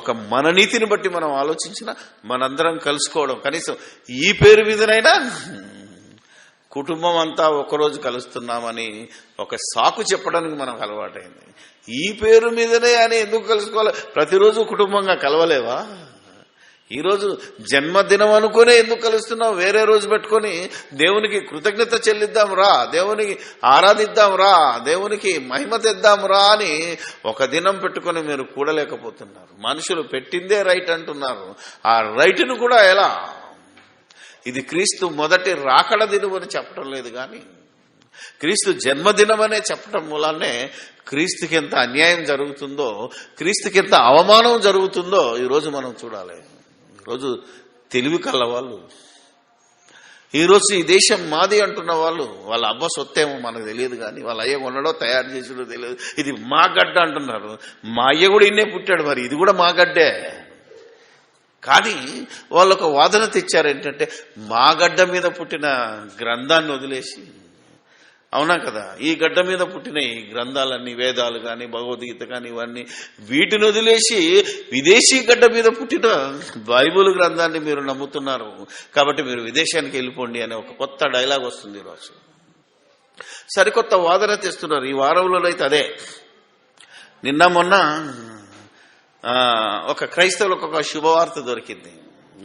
ఒక మన నీతిని బట్టి మనం ఆలోచించిన మనందరం కలుసుకోవడం, కనీసం ఈ పేరు మీదనైనా కుటుంబం అంతా ఒకరోజు కలుస్తున్నామని ఒక సాకు చెప్పడానికి మనకు అలవాటైంది. ఈ పేరు మీదనే అని ఎందుకు కలుసుకోవాలి? ప్రతిరోజు కుటుంబంగా కలవలేవా? ఈరోజు జన్మదినం అనుకునే ఎందుకు కలుస్తున్నావు? వేరే రోజు పెట్టుకొని దేవునికి కృతజ్ఞత చెల్లిద్దాం రా, దేవునికి ఆరాధిద్దాం రా, దేవునికి మహిమ తెద్దాం రా అని ఒక దినం పెట్టుకొని మీరు కూడలేకపోతున్నారు. మనుషులు పెట్టిందే రైట్ అంటున్నారు. ఆ రైట్ను కూడా ఎలా? ఇది క్రీస్తు మొదటి రాకడ దినం అని చెప్పడం లేదు, కానీ క్రీస్తు జన్మదినం అనే చెప్పడం మూలానే క్రీస్తుకి ఎంత అన్యాయం జరుగుతుందో, క్రీస్తుకి ఎంత అవమానం జరుగుతుందో ఈరోజు మనం చూడాలి. ఈరోజు తెలివి కల్ల వాళ్ళు, ఈరోజు ఈ దేశం మాది అంటున్న వాళ్ళు, వాళ్ళ అబ్బ సొత్తేమో మనకు తెలియదు, కానీ వాళ్ళ అయ్య కొన్నడో తయారు చేసాడో తెలియదు. ఇది మా గడ్డ అంటున్నారు. మా అయ్య కూడా ఇన్నే పుట్టాడు, మరి ఇది కూడా మా గడ్డే. కానీ వాళ్ళు ఒక వాదన తెచ్చారు ఏంటంటే, మా గడ్డ మీద పుట్టిన గ్రంథాన్ని వదిలేసి, అవునా కదా, ఈ గడ్డ మీద పుట్టిన ఈ గ్రంథాలన్నీ, వేదాలు కానీ భగవద్గీత కానీ ఇవన్నీ, వీటిని వదిలేసి విదేశీ గడ్డ మీద పుట్టిన బైబిల్ గ్రంథాన్ని మీరు నమ్ముతున్నారు, కాబట్టి మీరు విదేశానికి వెళ్ళిపోండి అనే ఒక కొత్త డైలాగ్ వస్తుంది ఈరోజు. సరికొత్త వాదన తెస్తున్నారు. ఈ వారంలో అయితే అదే. నిన్న మొన్న ఒక క్రైస్తవులకు ఒక శుభవార్త దొరికింది.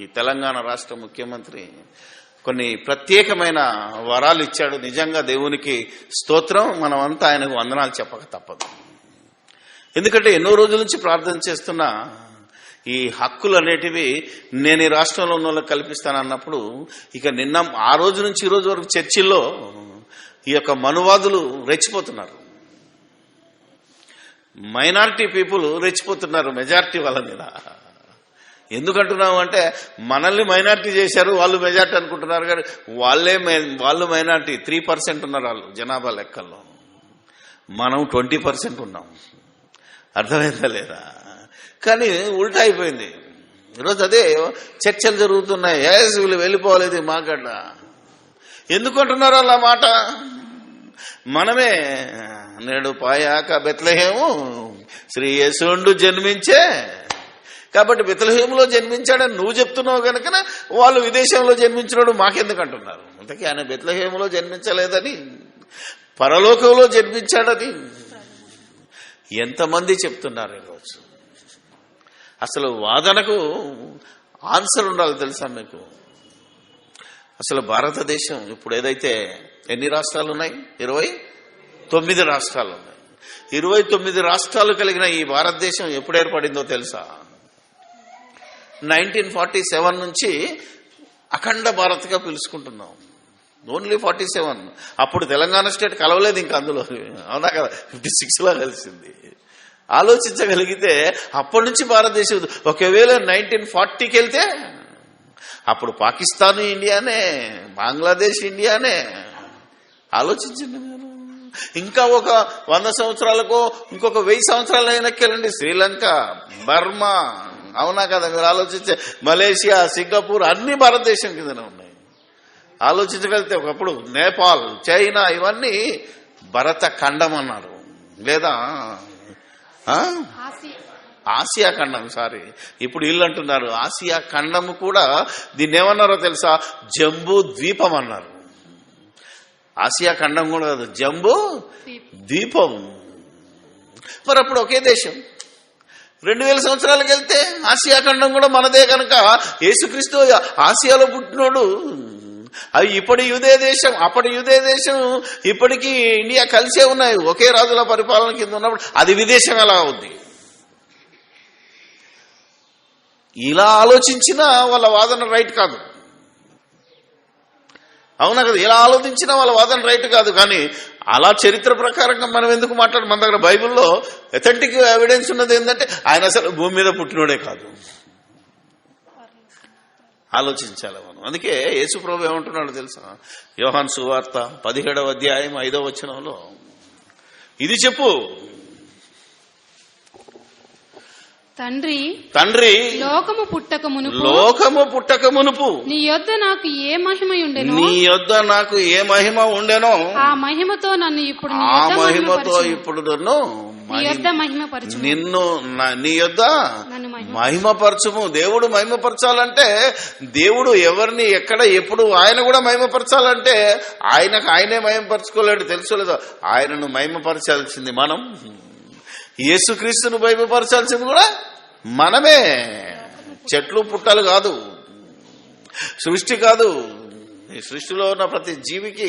ఈ తెలంగాణ రాష్ట్ర ముఖ్యమంత్రి కొన్ని ప్రత్యేకమైన వరాలు ఇచ్చాడు. నిజంగా దేవునికి స్తోత్రం. మనమంతా ఆయనకు వందనాలు చెప్పక తప్పదు. ఎందుకంటే ఎన్నో రోజుల నుంచి ప్రార్థన చేస్తున్న ఈ హక్కులు అనేటివి నేను ఈ రాష్ట్రంలో ఉన్న వాళ్ళకి కల్పిస్తానన్నప్పుడు, ఇక నిన్న ఆ రోజు నుంచి ఈ రోజు వరకు చర్చిల్లో ఈ యొక్క మనువాదులు రెచ్చిపోతున్నారు. మైనారిటీ పీపుల్ రెచ్చిపోతున్నారు మెజారిటీ వాళ్ళ మీద. ఎందుకంటున్నాము అంటే, మనల్ని మైనారిటీ చేశారు, వాళ్ళు మెజారిటీ అనుకుంటున్నారు, కానీ వాళ్ళు మైనారిటీ 3% ఉన్నారు వాళ్ళు జనాభా లెక్కల్లో. మనం 20% ఉన్నాం. అర్థమైందా లేదా? కానీ ఉల్టా అయిపోయింది. ఈరోజు అదే చర్చలు జరుగుతున్నాయి. వీళ్ళు వెళ్ళిపోలేదు మా గడ్డ. ఎందుకంటున్నారు అలా మాట? మనమే నేడు పాయాక బెత్లెహేము శ్రీ యేసుండు జన్మించే, కాబట్టి బెత్లెహేములో జన్మించాడని నువ్వు చెప్తున్నావు కనుక వాళ్ళు విదేశంలో జన్మించినాడు మాకెందుకు అంటున్నారు. అంతకీ ఆయన బెత్లెహేములో జన్మించలేదని, పరలోకంలో జన్మించాడని ఎంతమంది చెప్తున్నారు ఈరోజు. అసలు వాదనకు ఆన్సర్ ఉండాలి తెలుసా మీకు? అసలు భారతదేశం ఇప్పుడు ఏదైతే ఎన్ని రాష్ట్రాలు ఉన్నాయి? 29 రాష్ట్రాలు ఉన్నాయి. 29 రాష్ట్రాలు కలిగిన ఈ భారతదేశం ఎప్పుడు ఏర్పడిందో తెలుసా? 1947 నుంచి అఖండ భారత్గా పిలుచుకుంటున్నాం. ఓన్లీ 47. అప్పుడు తెలంగాణ స్టేట్ కలవలేదు ఇంకా అందులో, అవునా కదా, 56లో కలిసింది. ఆలోచించగలిగితే అప్పటి నుంచి భారతదేశం, ఒకవేళ 1940కి వెళ్తే అప్పుడు పాకిస్తాన్ ఇండియానే, బంగ్లాదేశ్ ఇండియానే. ఆలోచించండి మీరు. ఇంకా ఒక 100 సంవత్సరాలకో ఇంకొక 1000 సంవత్సరాలు వెనక్కి శ్రీలంక, బర్మా, అవునా కదా, మీరు ఆలోచించే మలేషియా, సింగపూర్ అన్ని భారతదేశం కిందనే ఉన్నాయి. ఆలోచించగలిగితే ఒకప్పుడు నేపాల్, చైనా ఇవన్నీ భరత ఖండం అన్నారు, లేదా ఆసియా ఖండం. సారీ, ఇప్పుడు వీళ్ళు అంటున్నారు ఆసియా ఖండము కూడా. దీన్ని ఏమన్నారో తెలుసా? జంబూ ద్వీపం అన్నారు. ఆసియా ఖండం కూడా కాదు, జంబూ ద్వీపం. మరి అప్పుడు ఒకే దేశం. 2000 సంవత్సరాలకు వెళ్తే ఆసియా ఖండం కూడా మనదే కనుక యేసుక్రీస్తు ఆసియాలో పుట్టినోడు. అవి ఇప్పటి యూదే దేశం, అప్పటి యూదే దేశం, ఇప్పటికీ ఇండియా కలిసే ఉన్నాయి. ఒకే రాజుల పరిపాలన కింద ఉన్నప్పుడు అది విదేశం ఎలా అవుద్ది? ఇలా ఆలోచించినా వాళ్ళ వాదన రైట్ కాదు, అవునా కదా? ఇలా ఆలోచించినా వాళ్ళ వాదన రైట్ కాదు. కానీ అలా చరిత్ర ప్రకారంగా మనం ఎందుకు మాట్లాడు? మన దగ్గర బైబిల్లో అథెంటిక్ ఎవిడెన్స్ ఉన్నది ఏంటంటే ఆయన అసలు భూమి మీద పుట్టినోడే కాదు. ఆలోచించాలి మనం. అందుకే యేసు ప్రభువు ఏమంటున్నాడు తెలుసా? యోహాను సువార్త 17వ అధ్యాయం 5వ వచనంలో ఇది చెప్పు, తండ్రి లోకము పుట్టక మునుపు నీ యొద్ద నాకు ఏ మహిమ ఉండెనో ఆ మహిమతో ఇప్పుడు నిన్ను నీ యొద్ద మహిమపరచుము. దేవుడు మహిమపరచాలంటే, దేవుడు ఎవరిని ఎక్కడ ఎప్పుడు ఆయన కూడా మహిమపరచాలంటే ఆయనే మహిమపరచుకోలేడు. తెలుసుకోలేదో? ఆయనను మహిమపరచాల్సింది మనం, యేసుక్రీస్తును మహిమపరచాల్సింది కూడా మనమే. చెట్లు పుట్టలు కాదు, సృష్టి కాదు. ఈ సృష్టిలో ఉన్న ప్రతి జీవికి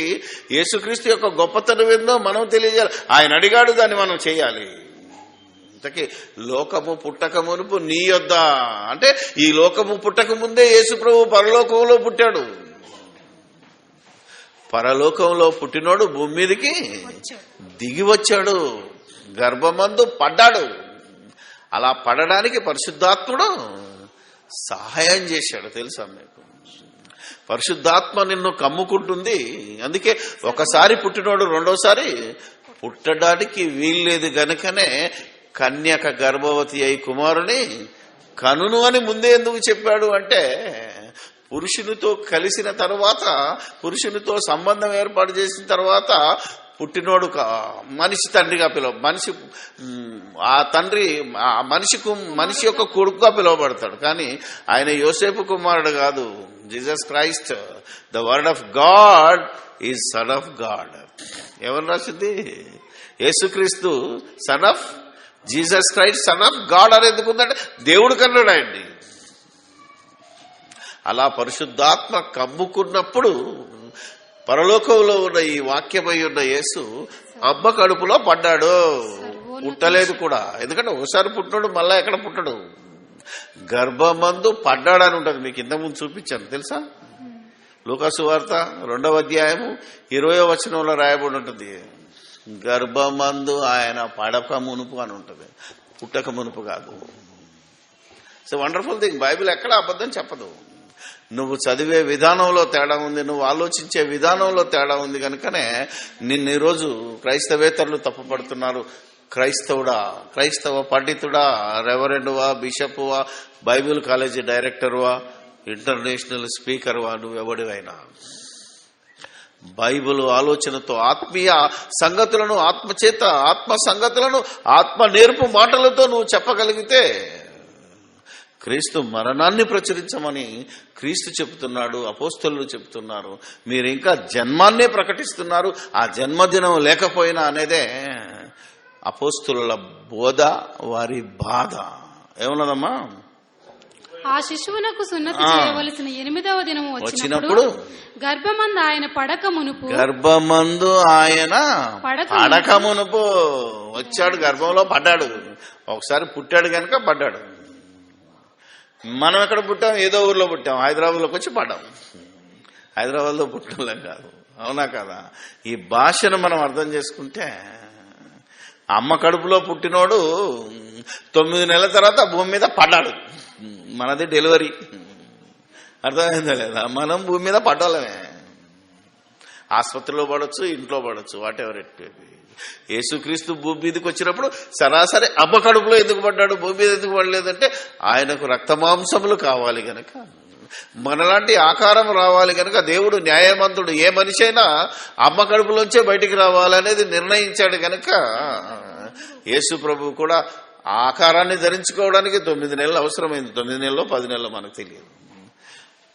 యేసుక్రీస్తు యొక్క గొప్పతనం ఏందో మనం తెలియజేయాలి. ఆయన అడిగాడు, దాన్ని మనం చేయాలి. ఇంతకీ లోకము పుట్టక మునుపు నీ యొద్ద అంటే ఈ లోకము పుట్టక ముందే యేసు ప్రభు పరలోకంలో పుట్టాడు. పరలోకంలో పుట్టినోడు భూమి మీదకి దిగి వచ్చాడు, గర్భమందు పడ్డాడు. అలా పడడానికి పరిశుద్ధాత్ముడు సహాయం చేశాడు. తెలుసా మీకు? పరిశుద్ధాత్మ నిన్ను కమ్ముకుంటుంది. అందుకే ఒకసారి పుట్టినోడు రెండోసారి పుట్టడానికి వీల్లేదు గనుకనే కన్యక గర్భవతి అయి కుమారుని కనును అని ముందే ఎందుకు చెప్పాడు అంటే, పురుషునితో కలిసిన తర్వాత, పురుషునితో సంబంధం ఏర్పాటు చేసిన తర్వాత పుట్టినోడు మనిషి తండ్రిగా మనిషి ఆ తండ్రి మనిషి యొక్క కొడుకుగా పిలువబడతాడు. కానీ ఆయన యోసేపు కుమారుడు కాదు. Jesus Christ the word of God is son of God. ఎవరు రాసింది? యేసుక్రీస్తు son of Jesus Christ son of God అని ఎందుకుందంటే దేవుడు కన్నాడు ఆయన్ని. అలా పరిశుద్ధాత్మ కమ్ముకున్నప్పుడు పరలోకంలో ఉన్న ఈ వాక్యమై ఉన్న యేసు అమ్మ కడుపులో పడ్డాడు. పుట్టలేదు కూడా, ఎందుకంటే ఒకసారి పుట్టినాడు, మళ్ళా ఎక్కడ పుట్టడు. గర్భమందు పడ్డాడని ఉంటుంది. మీకు ఇంతకుముందు చూపించాను తెలుసా? లూకాసు వార్త 2వ అధ్యాయము 20వ వచనంలో రాయబడి ఉంటుంది, గర్భమందు ఆయన పడక మునుపు అని ఉంటుంది, పుట్టక మునుపు కాదు. So wonderful thing. బైబిల్ ఎక్కడ అబద్ధం చెప్పదు. నువ్వు చదివే విధానంలో తేడా ఉంది, నువ్వు ఆలోచించే విధానంలో తేడా ఉంది. కనుకనే నిన్ను ఈరోజు క్రైస్తవేతరులు తప్పుపడుతున్నారు. క్రైస్తవుడా, క్రైస్తవ పండితుడా, రెవరెండువా, బిషప్వా, బైబిల్ కాలేజీ డైరెక్టర్వా, ఇంటర్నేషనల్ స్పీకర్వా, నువ్వెవడివైనా బైబిల్ ఆలోచనతో ఆత్మీయ సంగతులను, ఆత్మచేత ఆత్మ సంగతులను, ఆత్మ నేర్పు మాటలతో నువ్వు చెప్పగలిగితే క్రీస్తు మరణాన్ని ప్రచురించమని క్రీస్తు చెబుతున్నాడు, అపోస్తలులు చెబుతున్నారు. మీరు ఇంకా జన్మాన్నే ప్రకటిస్తున్నారు. ఆ జన్మదినం లేకపోయినా అనేదే అపోస్తలుల బోధ, వారి బాధ. ఏమన్నదమ్మా? ఆ శిశువునకు సున్నతి చేయవలసిన 8వ దినము వచ్చినప్పుడు గర్భమందు ఆయన పడక మునుపు వచ్చాడు, గర్భంలో పడ్డాడు. ఒకసారి పుట్టాడు కనుక పడ్డాడు. మనం ఎక్కడ పుట్టాం? ఏదో ఊర్లో పుట్టాం, హైదరాబాద్లోకి వచ్చి పడ్డాం. హైదరాబాద్లో పుట్టలేం కాదు, అవునా కదా? ఈ భాషను మనం అర్థం చేసుకుంటే, అమ్మ కడుపులో పుట్టినోడు 9 నెలల తర్వాత భూమి మీద పడ్డాడు. మనది డెలివరీ. అర్థమైందా లేదా? మనం భూమి మీద పడ్డాలమే. ఆసుపత్రిలో పడవచ్చు, ఇంట్లో పడవచ్చు, వాట్ ఎవర్ ఇట్. యేసుక్రీస్తు భూమి మీదకి వచ్చినప్పుడు సరాసరి అమ్మ కడుపులో ఎందుకు పడ్డాడు, భూమి మీద ఎందుకు పడలేదంటే ఆయనకు రక్తమాంసములు కావాలి గనక, మనలాంటి ఆకారం రావాలి గనక దేవుడు న్యాయవంతుడు. ఏ మనిషి అయినా అమ్మ కడుపులోంచే బయటికి రావాలనేది నిర్ణయించాడు గనక యేసు ప్రభు కూడా ఆకారాన్ని ధరించుకోవడానికి 9 నెలలు అవసరమైంది. 9 నెలలో 10 నెలలో మనకు తెలియదు.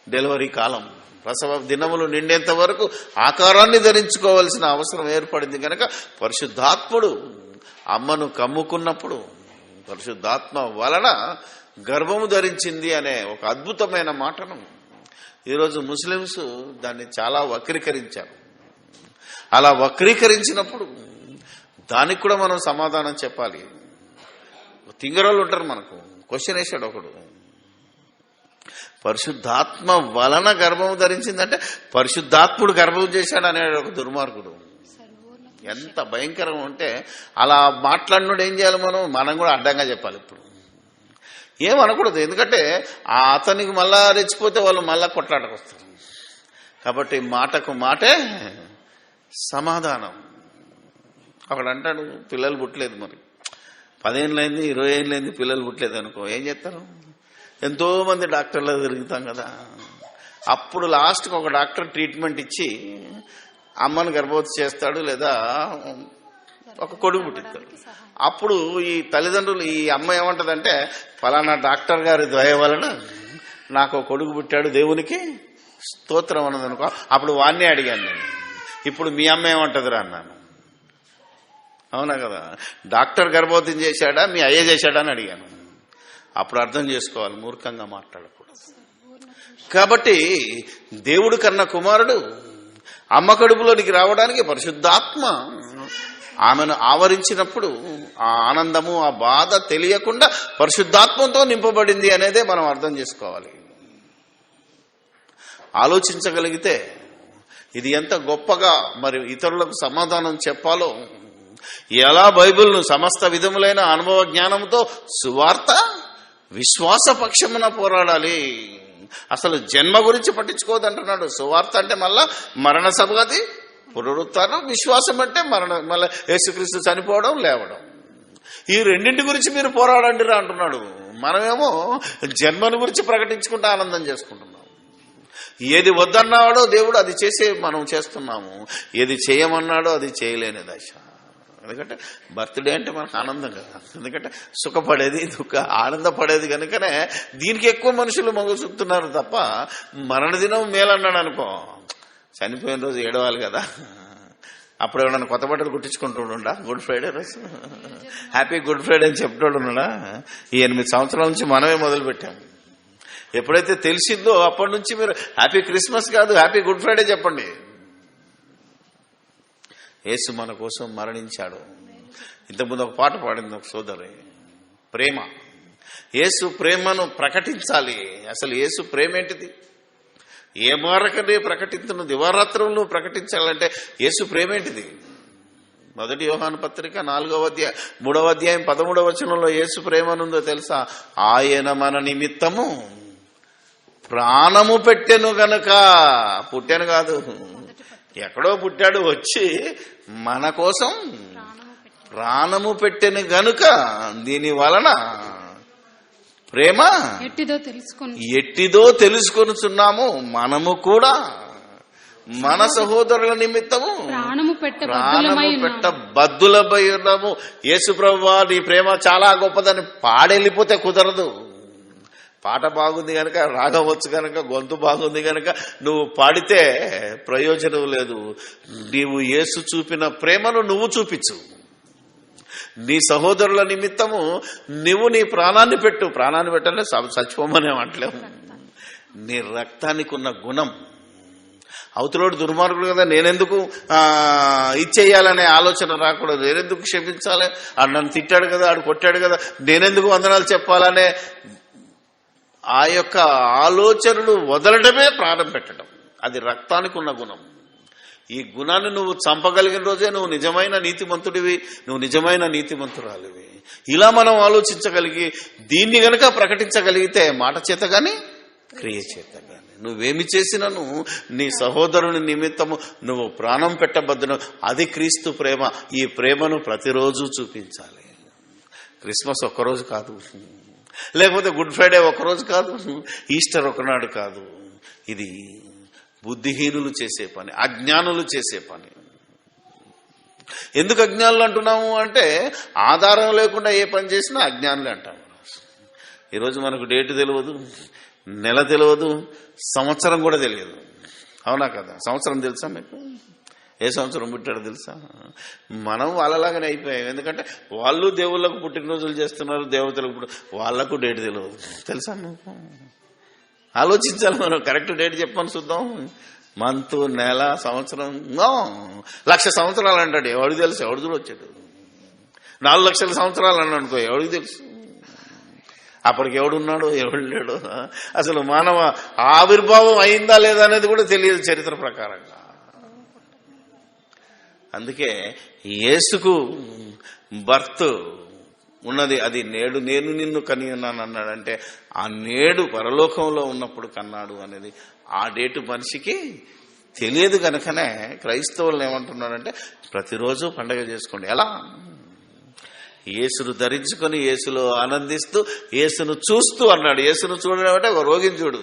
డెలివరీ కాలం, ప్రసవ దినములు నిండేంత వరకు ఆకారాన్ని ధరించుకోవాల్సిన అవసరం ఏర్పడింది కనుక పరిశుద్ధాత్ముడు అమ్మను కమ్ముకున్నప్పుడు పరిశుద్ధాత్మ వలన గర్భము ధరించింది అనే ఒక అద్భుతమైన మాటను ఈరోజు ముస్లిమ్స్ దాన్ని చాలా వక్రీకరించారు. అలా వక్రీకరించినప్పుడు దానికి కూడా మనం సమాధానం చెప్పాలి. తింగరోళ్ళు ఉంటారు, మనకు క్వశ్చన్ వేశాడు ఒకడు, పరిశుద్ధాత్మ వలన గర్భం ధరించిందంటే పరిశుద్ధాత్ముడు గర్భం చేశాడు అనేడు ఒక దుర్మార్గుడు. ఎంత భయంకరం అంటే అలా మాట్లాడినోడు ఏం చేయాలి? మనం కూడా అడ్డంగా చెప్పాలి. ఇప్పుడు ఏమనకూడదు, ఎందుకంటే అతనికి మళ్ళా రెచ్చిపోతే వాళ్ళు మళ్ళా కొట్లాటకు వస్తారు. కాబట్టి మాటకు మాటే సమాధానం. అక్కడ అంటాడు, పిల్లలు పుట్టలేదు, మరి 10 ఏళ్ళైంది 20 ఏళ్ళైంది పిల్లలు పుట్టలేదు అనుకో, ఏం చేస్తారు? ఎంతో మంది డాక్టర్లు తిరుగుతాం కదా. అప్పుడు లాస్ట్కి ఒక డాక్టర్ ట్రీట్మెంట్ ఇచ్చి అమ్మను గర్భవతి చేస్తాడు, లేదా ఒక కొడుకు పుట్టిస్తాడు. అప్పుడు ఈ తల్లిదండ్రులు, ఈ అమ్మ ఏమంటదంటే, ఫలానా డాక్టర్ గారి దయ వలన నాకు కొడుకు పుట్టాడు, దేవునికి స్తోత్రం అన్నది అనుకో. అప్పుడు వాణ్ణే అడిగాను నేను, ఇప్పుడు మీ అమ్మ ఏమంటదిరా అన్నాను. అవునా కదా? డాక్టర్ గర్భవతిని చేశాడా, మీ అయ్య చేశాడా అని అడిగాను. అప్పుడు అర్థం చేసుకోవాలి, మూర్ఖంగా మాట్లాడకూడదు. కాబట్టి దేవుడు కన్న కుమారుడు అమ్మ కడుపులోనికి రావడానికి పరిశుద్ధాత్మ ఆమెను ఆవరించినప్పుడు ఆ ఆనందము, ఆ బాధ తెలియకుండా పరిశుద్ధాత్మతో నింపబడింది అనేదే మనం అర్థం చేసుకోవాలి. ఆలోచించగలిగితే ఇది ఎంత గొప్పగా మరి ఇతరులకు సమాధానం చెప్పాలో, ఎలా బైబిల్ను సమస్త విధములైన అనుభవ జ్ఞానంతో సువార్త విశ్వాస పక్షమున పోరాడాలి. అసలు జన్మ గురించి పట్టించుకోవద్దంటున్నాడు. సువార్త అంటే మళ్ళా మరణ సమాధి పునరుత్థానం, విశ్వాసం అంటే మళ్ళీ యేసుక్రీస్తు చనిపోవడం లేవడం. ఈ రెండింటి గురించి మీరు పోరాడండి రా అంటున్నాడు. మనమేమో జన్మను గురించి ప్రకటించుకుంటూ ఆనందం చేసుకుంటున్నాం. ఏది వద్దన్నాడో దేవుడు అది చేసే మనం చేస్తున్నాము, ఏది చేయమన్నాడో అది చేయలేని దశ. ఎందుకంటే బర్త్డే అంటే మనకు ఆనందం కదా, ఎందుకంటే సుఖపడేది ఆనందపడేది కనుకనే దీనికి ఎక్కువ మనుషులు మొగ్గు చూపుతున్నారు తప్ప మరణ దినం మేలన్నాడు అనుకో, చనిపోయిన రోజు ఏడవాలి కదా. అప్పుడు ఎవడన్నా కొత్త బట్టలు కుట్టించుకుంటుండా, గుడ్ ఫ్రైడే రోజు హ్యాపీ గుడ్ ఫ్రైడే అని చెప్తాడు ఉన్నాడా. ఈ 8 సంవత్సరాల నుంచి మనమే మొదలు పెట్టాము. ఎప్పుడైతే తెలిసిందో అప్పటి నుంచి మీరు హ్యాపీ క్రిస్మస్ కాదు, హ్యాపీ గుడ్ ఫ్రైడే చెప్పండి. యేసు మన కోసం మరణించాడు. ఇంతకుముందు ఒక పాట పాడింది ఒక సోదరి, ప్రేమ. యేసు ప్రేమను ప్రకటించాలి. అసలు యేసు ప్రేమ ఏంటిది? ఏ మారకనే ప్రకటించును, దివారాత్రులను ప్రకటించాలంటే యేసు ప్రేమ ఏంటిది? 1 యోహాను పత్రిక 4వ అధ్యాయం 3వ అధ్యాయం 13వ వచనంలో యేసు ప్రేమనుందో తెలుసా? ఆయన మన నిమిత్తము ప్రాణము పెట్టెను గనక, పుట్టాను కాదు, ఎక్కడో పుట్టాడు, వచ్చి మన కోసం ప్రాణము పెట్టెను గనుక దీని వలన ప్రేమ ఎట్టిదో తెలుసుకొనుచున్నాము. మనము కూడా మన సహోదరుల నిమిత్తము ప్రాణము పెట్ట బద్దులపై ఉన్నాము. యేసు ప్రభువా నీ ప్రేమ చాలా గొప్పదని పాడెళ్ళిపోతే కుదరదు. పాట బాగుంది కనుక, రాగం వచ్చు కనుక, గొంతు బాగుంది కనుక నువ్వు పాడితే ప్రయోజనం లేదు. నీవు యేసు చూపిన ప్రేమను నువ్వు చూపించు. నీ సహోదరుల నిమిత్తము నువ్వు నీ ప్రాణాన్ని పెట్టు. ప్రాణాన్ని పెట్టాలంటే చచ్చిపోమనే అంటలేము. నీ రక్తానికి ఉన్న గుణం, అవతలోడు దుర్మార్గుడు కదా, నేనెందుకు ఇచ్చేయాలనే ఆలోచన రాకూడదు. నేనెందుకు క్షమించాలి, ఆడు నన్ను తిట్టాడు కదా, ఆడు కొట్టాడు కదా, నేనెందుకు వందనాలు చెప్పాలనే ఆ యొక్క ఆలోచనలు వదలడమే ప్రాణం పెట్టడం. అది రక్తానికి ఉన్న గుణం. ఈ గుణాన్ని నువ్వు చంపగలిగిన రోజే నువ్వు నిజమైన నీతిమంతుడివి, నువ్వు నిజమైన నీతిమంతురాలివి. ఇలా మనం ఆలోచించగలిగి దీన్ని గనక ప్రకటించగలిగితే మాట చేత గాని క్రియ చేత గాని నువ్వేమి చేసినను నీ సహోదరుని నిమిత్తము నువ్వు ప్రాణం పెట్టబద్దును. అది క్రీస్తు ప్రేమ. ఈ ప్రేమను ప్రతిరోజు చూపించాలి. క్రిస్మస్ ఒక్కరోజు కాదు, లేకపోతే గుడ్ ఫ్రైడే ఒకరోజు కాదు, ఈస్టర్ ఒకనాడు కాదు. ఇది బుద్ధిహీనులు చేసే పని, అజ్ఞానులు చేసే పని. ఎందుకు అజ్ఞానులు అంటున్నాము అంటే ఆధారం లేకుండా ఏ పని చేసినా అజ్ఞానులే అంటాము. ఈరోజు మనకు డేట్ తెలియదు, నెల తెలియదు, సంవత్సరం కూడా తెలియదు. అవునా కదా? సంవత్సరం తెలుసా మీకు? ఏ సంవత్సరం పుట్టాడో తెలుసా? మనం వాళ్ళలాగానే అయిపోయాం. ఎందుకంటే వాళ్ళు దేవుళ్ళకు పుట్టినరోజులు చేస్తున్నారు, దేవతలకు వాళ్లకు డేట్ తెలియదు. తెలుసా మీకు? ఆలోచించాలి మనం. కరెక్ట్ డేట్ చెప్పమని చూద్దాం. మంత్, నెల, సంవత్సరం 1,00,000 సంవత్సరాలు అంటాడు. ఎవడికి తెలుసు? ఎవడు దూరం వచ్చాడు? 4,00,000 సంవత్సరాలు అన్నాడు అనుకో, ఎవడికి తెలుసు? అప్పటికి ఎవడున్నాడు, ఎవడు లేడు? అసలు మానవ ఆవిర్భావం అయిందా లేదా అనేది కూడా తెలియదు చరిత్ర ప్రకారంగా. అందుకే యేసుకు బర్త్ ఉన్నది. అది నేడు నేను నిన్ను కని ఉన్నాను అన్నాడంటే ఆ నేడు పరలోకంలో ఉన్నప్పుడు కన్నాడు అనేది ఆ డేటు మనిషికి తెలియదు. కనుకనే క్రైస్తవులు ఏమంటున్నాడంటే ప్రతిరోజు పండగ చేసుకోండి. ఎలా? యేసును ధరించుకొని యేసులో ఆనందిస్తూ యేసును చూస్తూ అన్నాడు. యేసును చూడడం అంటే ఒక రోగిని చూడు,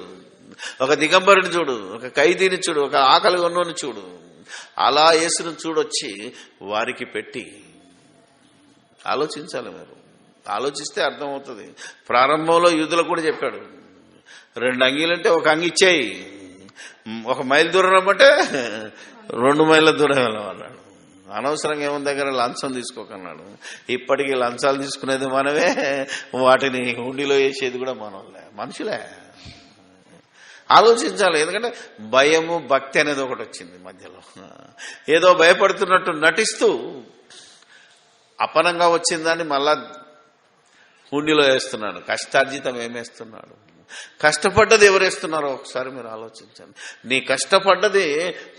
ఒక దిగంబరిని చూడు, ఒక ఖైదీని చూడు, ఒక ఆకలి ఉన్నోని చూడు. అలా యేసును చూడొచ్చి వారికి పెట్టి ఆలోచించాలి. మీరు ఆలోచిస్తే అర్థమవుతుంది. ప్రారంభంలో యూదులకు కూడా చెప్పాడు, 2 అంగీలంటే ఒక అంగి ఇచ్చేయి, 1 మైలు దూరం రమ్మంటే 2 మైళ్ళ దూరం వెళ్ళమన్నాడు. అనవసరంగా ఏముంది దగ్గర లంచం తీసుకోకన్నాడు. ఇప్పటికీ లంచాలు తీసుకునేది మనమే, వాటిని హుండీలో వేసేది కూడా మనలే, మనుషులే. ఆలోచించాలి. ఎందుకంటే భయము, భక్తి అనేది ఒకటి వచ్చింది మధ్యలో. ఏదో భయపడుతున్నట్టు నటిస్తూ అపనంగా వచ్చిందని మళ్ళా హుండీలో వేస్తున్నాడు. కష్టార్జితం ఏమేస్తున్నాడు? కష్టపడ్డది ఎవరేస్తున్నారో ఒకసారి మీరు ఆలోచించండి. నీ కష్టపడ్డది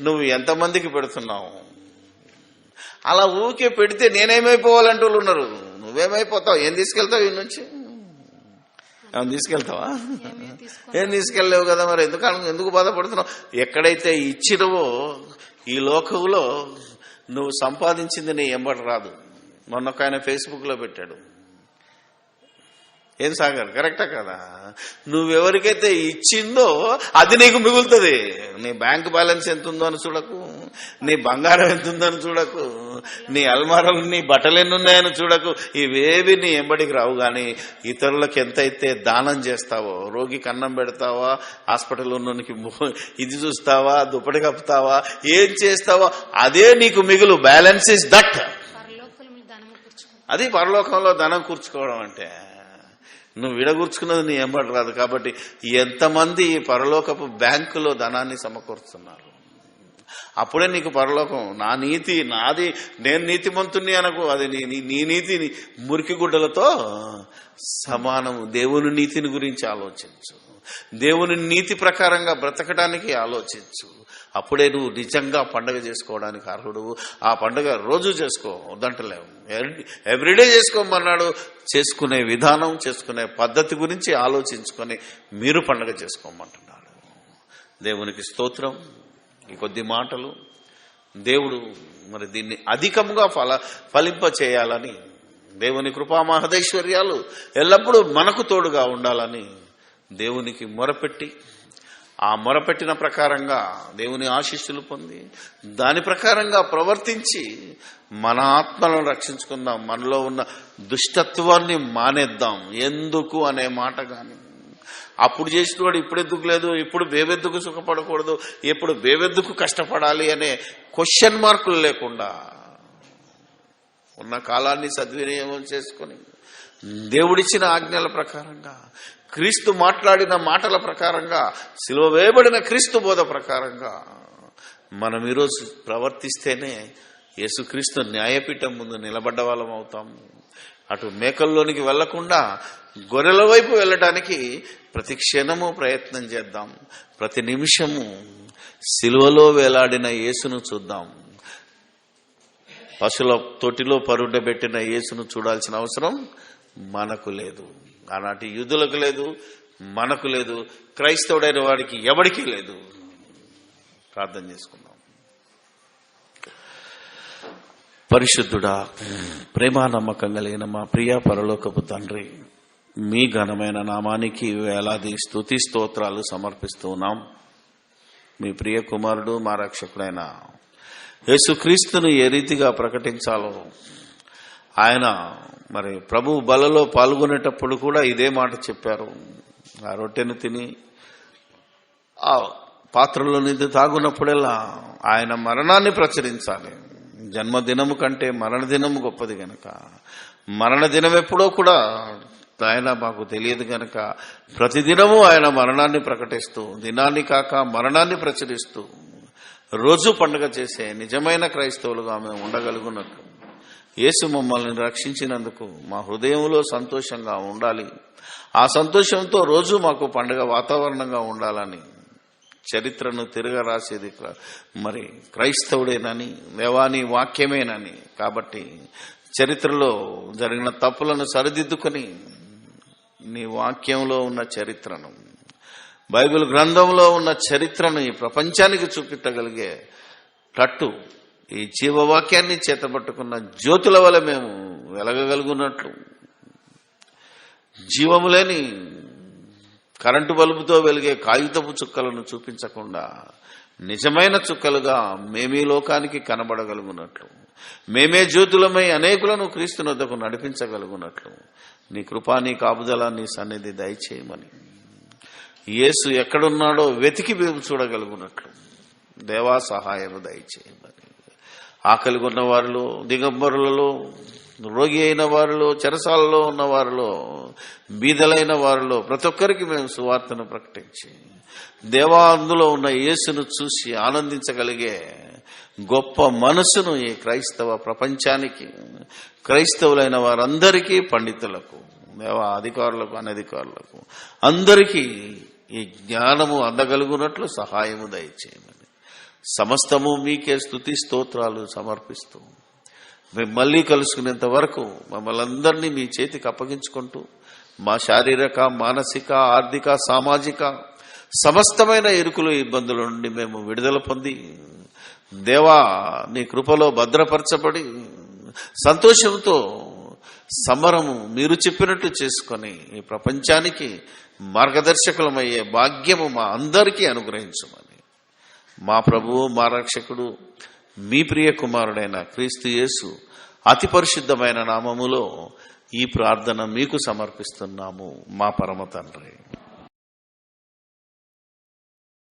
నువ్వు ఎంతమందికి పెడుతున్నావు? అలా ఊరికే పెడితే నేనేమైపోవాలంటూ వాళ్ళు ఉన్నారు. నువ్వేమైపోతావు? ఏం తీసుకెళ్తావు? ఈ నుంచి ఏమైనా తీసుకెళ్తావా? ఏం తీసుకెళ్ళలేవు కదా. మరి ఎందుకు బాధపడుతున్నావు? ఎక్కడైతే ఇచ్చినవో ఈ లోకంలో నువ్వు సంపాదించింది నీ ఎంబడి రాదు. మొన్న ఒక ఆయన ఫేస్బుక్ లో పెట్టాడు, ఏం సాగర్ కరెక్టా కదా? నువ్వెవరికైతే ఇచ్చిందో అది నీకు మిగులుతుంది. నీ బ్యాంక్ బ్యాలెన్స్ ఎంత ఉందో అని చూడకు, నీ బంగారం ఎంత ఉందో అని చూడకు, నీ అల్మారాలు నీ బట్టలు ఎన్ని ఉన్నాయని చూడకు. ఇవేవి నీ ఎంబడికి రావు. కానీ ఇతరులకు ఎంతైతే దానం చేస్తావో, రోగికి అన్నం పెడతావా, హాస్పిటల్ ఉన్నోనికి ఇది చూస్తావా, దుప్పటి కప్పుతావా, ఏం చేస్తావో అదే నీకు మిగులు. Balance is that. అది పరలోకంలో ధనం కూర్చుకోవడం అంటే. నువ్వు విడగూర్చుకున్నది నీ ఎంబడి రాదు. కాబట్టి ఎంతమంది పరలోకపు బ్యాంకులో ధనాన్ని సమకూరుస్తున్నారు? అప్పుడే నీకు పరలోకం. నా నీతి నాది, నేను నీతిమంతుణ్ణి అనకు. అది నీ నీతి మురికి గుడ్డలతో సమానము. దేవుని నీతిని గురించి ఆలోచించు, దేవుని నీతి ప్రకారంగా బ్రతకడానికి ఆలోచించు. అప్పుడే నువ్వు నిజంగా పండుగ చేసుకోవడానికి అర్హుడు. ఆ పండుగ రోజు చేసుకో, వద్దంటలేవు. ఎవ్రీడే చేసుకోమన్నాడు. చేసుకునే విధానం, చేసుకునే పద్ధతి గురించి ఆలోచించుకొని మీరు పండుగ చేసుకోమంటున్నాడు. దేవునికి స్తోత్రం. ఈ కొద్ది మాటలు దేవుడు మరి దీన్ని అధికంగా ఫలింప చేయాలని, దేవుని కృపా మహదైశ్వర్యాలు ఎల్లప్పుడూ మనకు తోడుగా ఉండాలని దేవునికి మొరపెట్టి, ఆ మొరపెట్టిన ప్రకారంగా దేవుని ఆశీస్సులు పొంది దాని ప్రకారంగా ప్రవర్తించి మన ఆత్మలను రక్షించుకుందాం. మనలో ఉన్న దుష్టత్వాన్ని మానేద్దాం. ఎందుకు అనే మాట కానీ, అప్పుడు చేసినవాడు ఇప్పుడెందుకు లేదు, ఇప్పుడు బేవెద్దుకు సుఖపడకూడదు, ఇప్పుడు బేవెద్దుకు కష్టపడాలి అనే క్వశ్చన్ మార్కులు లేకుండా ఉన్న కాలాన్ని సద్వినియోగం చేసుకొని దేవుడిచ్చిన ఆజ్ఞల ప్రకారంగా, క్రీస్తు మాట్లాడిన మాటల ప్రకారంగా, సిలువ వేయబడిన క్రీస్తు బోధ ప్రకారంగా మనం ఈరోజు ప్రవర్తిస్తేనే యేసుక్రీస్తు న్యాయపీఠం ముందు నిలబడ్డ వాళ్ళం అవుతాము. అటు మేకల్లోనికి వెళ్లకుండా గొర్రెల వైపు వెళ్ళడానికి ప్రతి క్షణము ప్రయత్నం చేద్దాం. ప్రతి నిమిషము సిలువలో వేలాడిన యేసును చూద్దాం. పశుల తొట్టిలో పరుండబెట్టిన యేసును చూడాల్సిన అవసరం మనకు లేదు. ఆనాటి యూదులకు లేదు, మనకు లేదు, క్రైస్తవుడైన వాడికి ఎవడికి లేదు. ప్రార్థన చేసుకుందాం. పరిశుద్ధుడా, ప్రేమ నమ్మకం కలిగిన మా ప్రియ పరలోకపు తండ్రి, మీ ఘనమైన నామానికి వేలాది స్తుతి స్తోత్రాలు సమర్పిస్తూ ఉన్నాం. మీ ప్రియ కుమారుడు మా రక్షకుడైన యేసుక్రీస్తును ఏ రీతిగా ప్రకటించాలో ఆయన మరి ప్రభు బలలో పాల్గొనేటప్పుడు కూడా ఇదే మాట చెప్పారు. ఆ రొట్టెను తిని ఆ పాత్రలో నిండి తాగునప్పుడల్లా ఆయన మరణాన్ని ప్రచురించాలి. జన్మదినము కంటే మరణదినము గొప్పది గనక, మరణదినం ఎప్పుడో కూడా ఆయన మాకు తెలియదు గనక ప్రతిదినము ఆయన మరణాన్ని ప్రకటిస్తూ, దినాన్ని కాక మరణాన్ని ప్రచురిస్తూ రోజు పండుగ చేసే నిజమైన క్రైస్తవులుగా మేము ఉండగలుగున్నట్లు యేసు మమ్మల్ని రక్షించినందుకు మా హృదయంలో సంతోషంగా ఉండాలి. ఆ సంతోషంతో రోజు మాకు పండుగ వాతావరణంగా ఉండాలని చరిత్రను తిరగరాసేది మరి క్రైస్తవుడేనని, దేవాని వాక్యమేనని. కాబట్టి చరిత్రలో జరిగిన తప్పులను సరిదిద్దుకొని నీ వాక్యంలో ఉన్న చరిత్రను, బైబిల్ గ్రంథంలో ఉన్న చరిత్రను ఈ ప్రపంచానికి చూపించగలిగే తట్టు ఈ జీవవాక్యాన్ని చేతబట్టుకున్న జ్యోతుల వల్ల మేము వెలగగలుగున్నట్లు, జీవము లేని కరెంటు బల్బుతో వెలిగే కాగితపు చుక్కలను చూపించకుండా నిజమైన చుక్కలుగా మేమీ లోకానికి కనబడగలుగున్నట్లు, మేమే జ్యోతులమై అనేకులను క్రీస్తునొద్దకు నడిపించగలుగున్నట్లు నీ కృపా, నీ కాపుదల, నీ సన్నిధి దయచేయమని, యేసు ఎక్కడున్నాడో వెతికి మేము చూడగలుగున్నట్లు దేవా సహాయం దయచేయమని, ఆకలి ఉన్న వారిలో, దిగంబరులలో, రోగి అయిన వారిలో, చెరసాలలో ఉన్న వారిలో, బీదలైన వారిలో ప్రతి ఒక్కరికి మేము సువార్తను ప్రకటించి దేవా అందులో ఉన్న యేసును చూసి ఆనందించగలిగే గొప్ప మనసును ఈ క్రైస్తవ ప్రపంచానికి, క్రైస్తవులైన వారందరికీ, పండితులకు, దేవా అధికారులకు, అనధికారులకు అందరికీ ఈ జ్ఞానము అందగలుగునట్లు సహాయము దయచేయమని సమస్తము మీకే స్తుతి స్తోత్రాలు సమర్పిస్తూ మేము మళ్ళీ కలుసుకునేంత వరకు మమ్మల్ని అందరినీ మీ చేతికి అప్పగించుకుంటూ మా శారీరక, మానసిక, ఆర్థిక, సామాజిక సమస్తమైన ఇరుకులు, ఇబ్బందుల నుండి మేము విడుదల పొంది దేవా నీ కృపలో భద్రపరచబడి సంతోషంతో సమరము మీరు చెప్పినట్టు చేసుకొని ఈ ప్రపంచానికి మార్గదర్శకులమయ్యే భాగ్యము మా అందరికీ అనుగ్రహించమని మా ప్రభువు, మా రక్షకుడు, మీ ప్రియ కుమారుడైన క్రీస్తు యేసు అతి పరిశుద్ధమైన నామములో ఈ ప్రార్థన మీకు సమర్పిస్తున్నాము మా పరమ తండ్రి.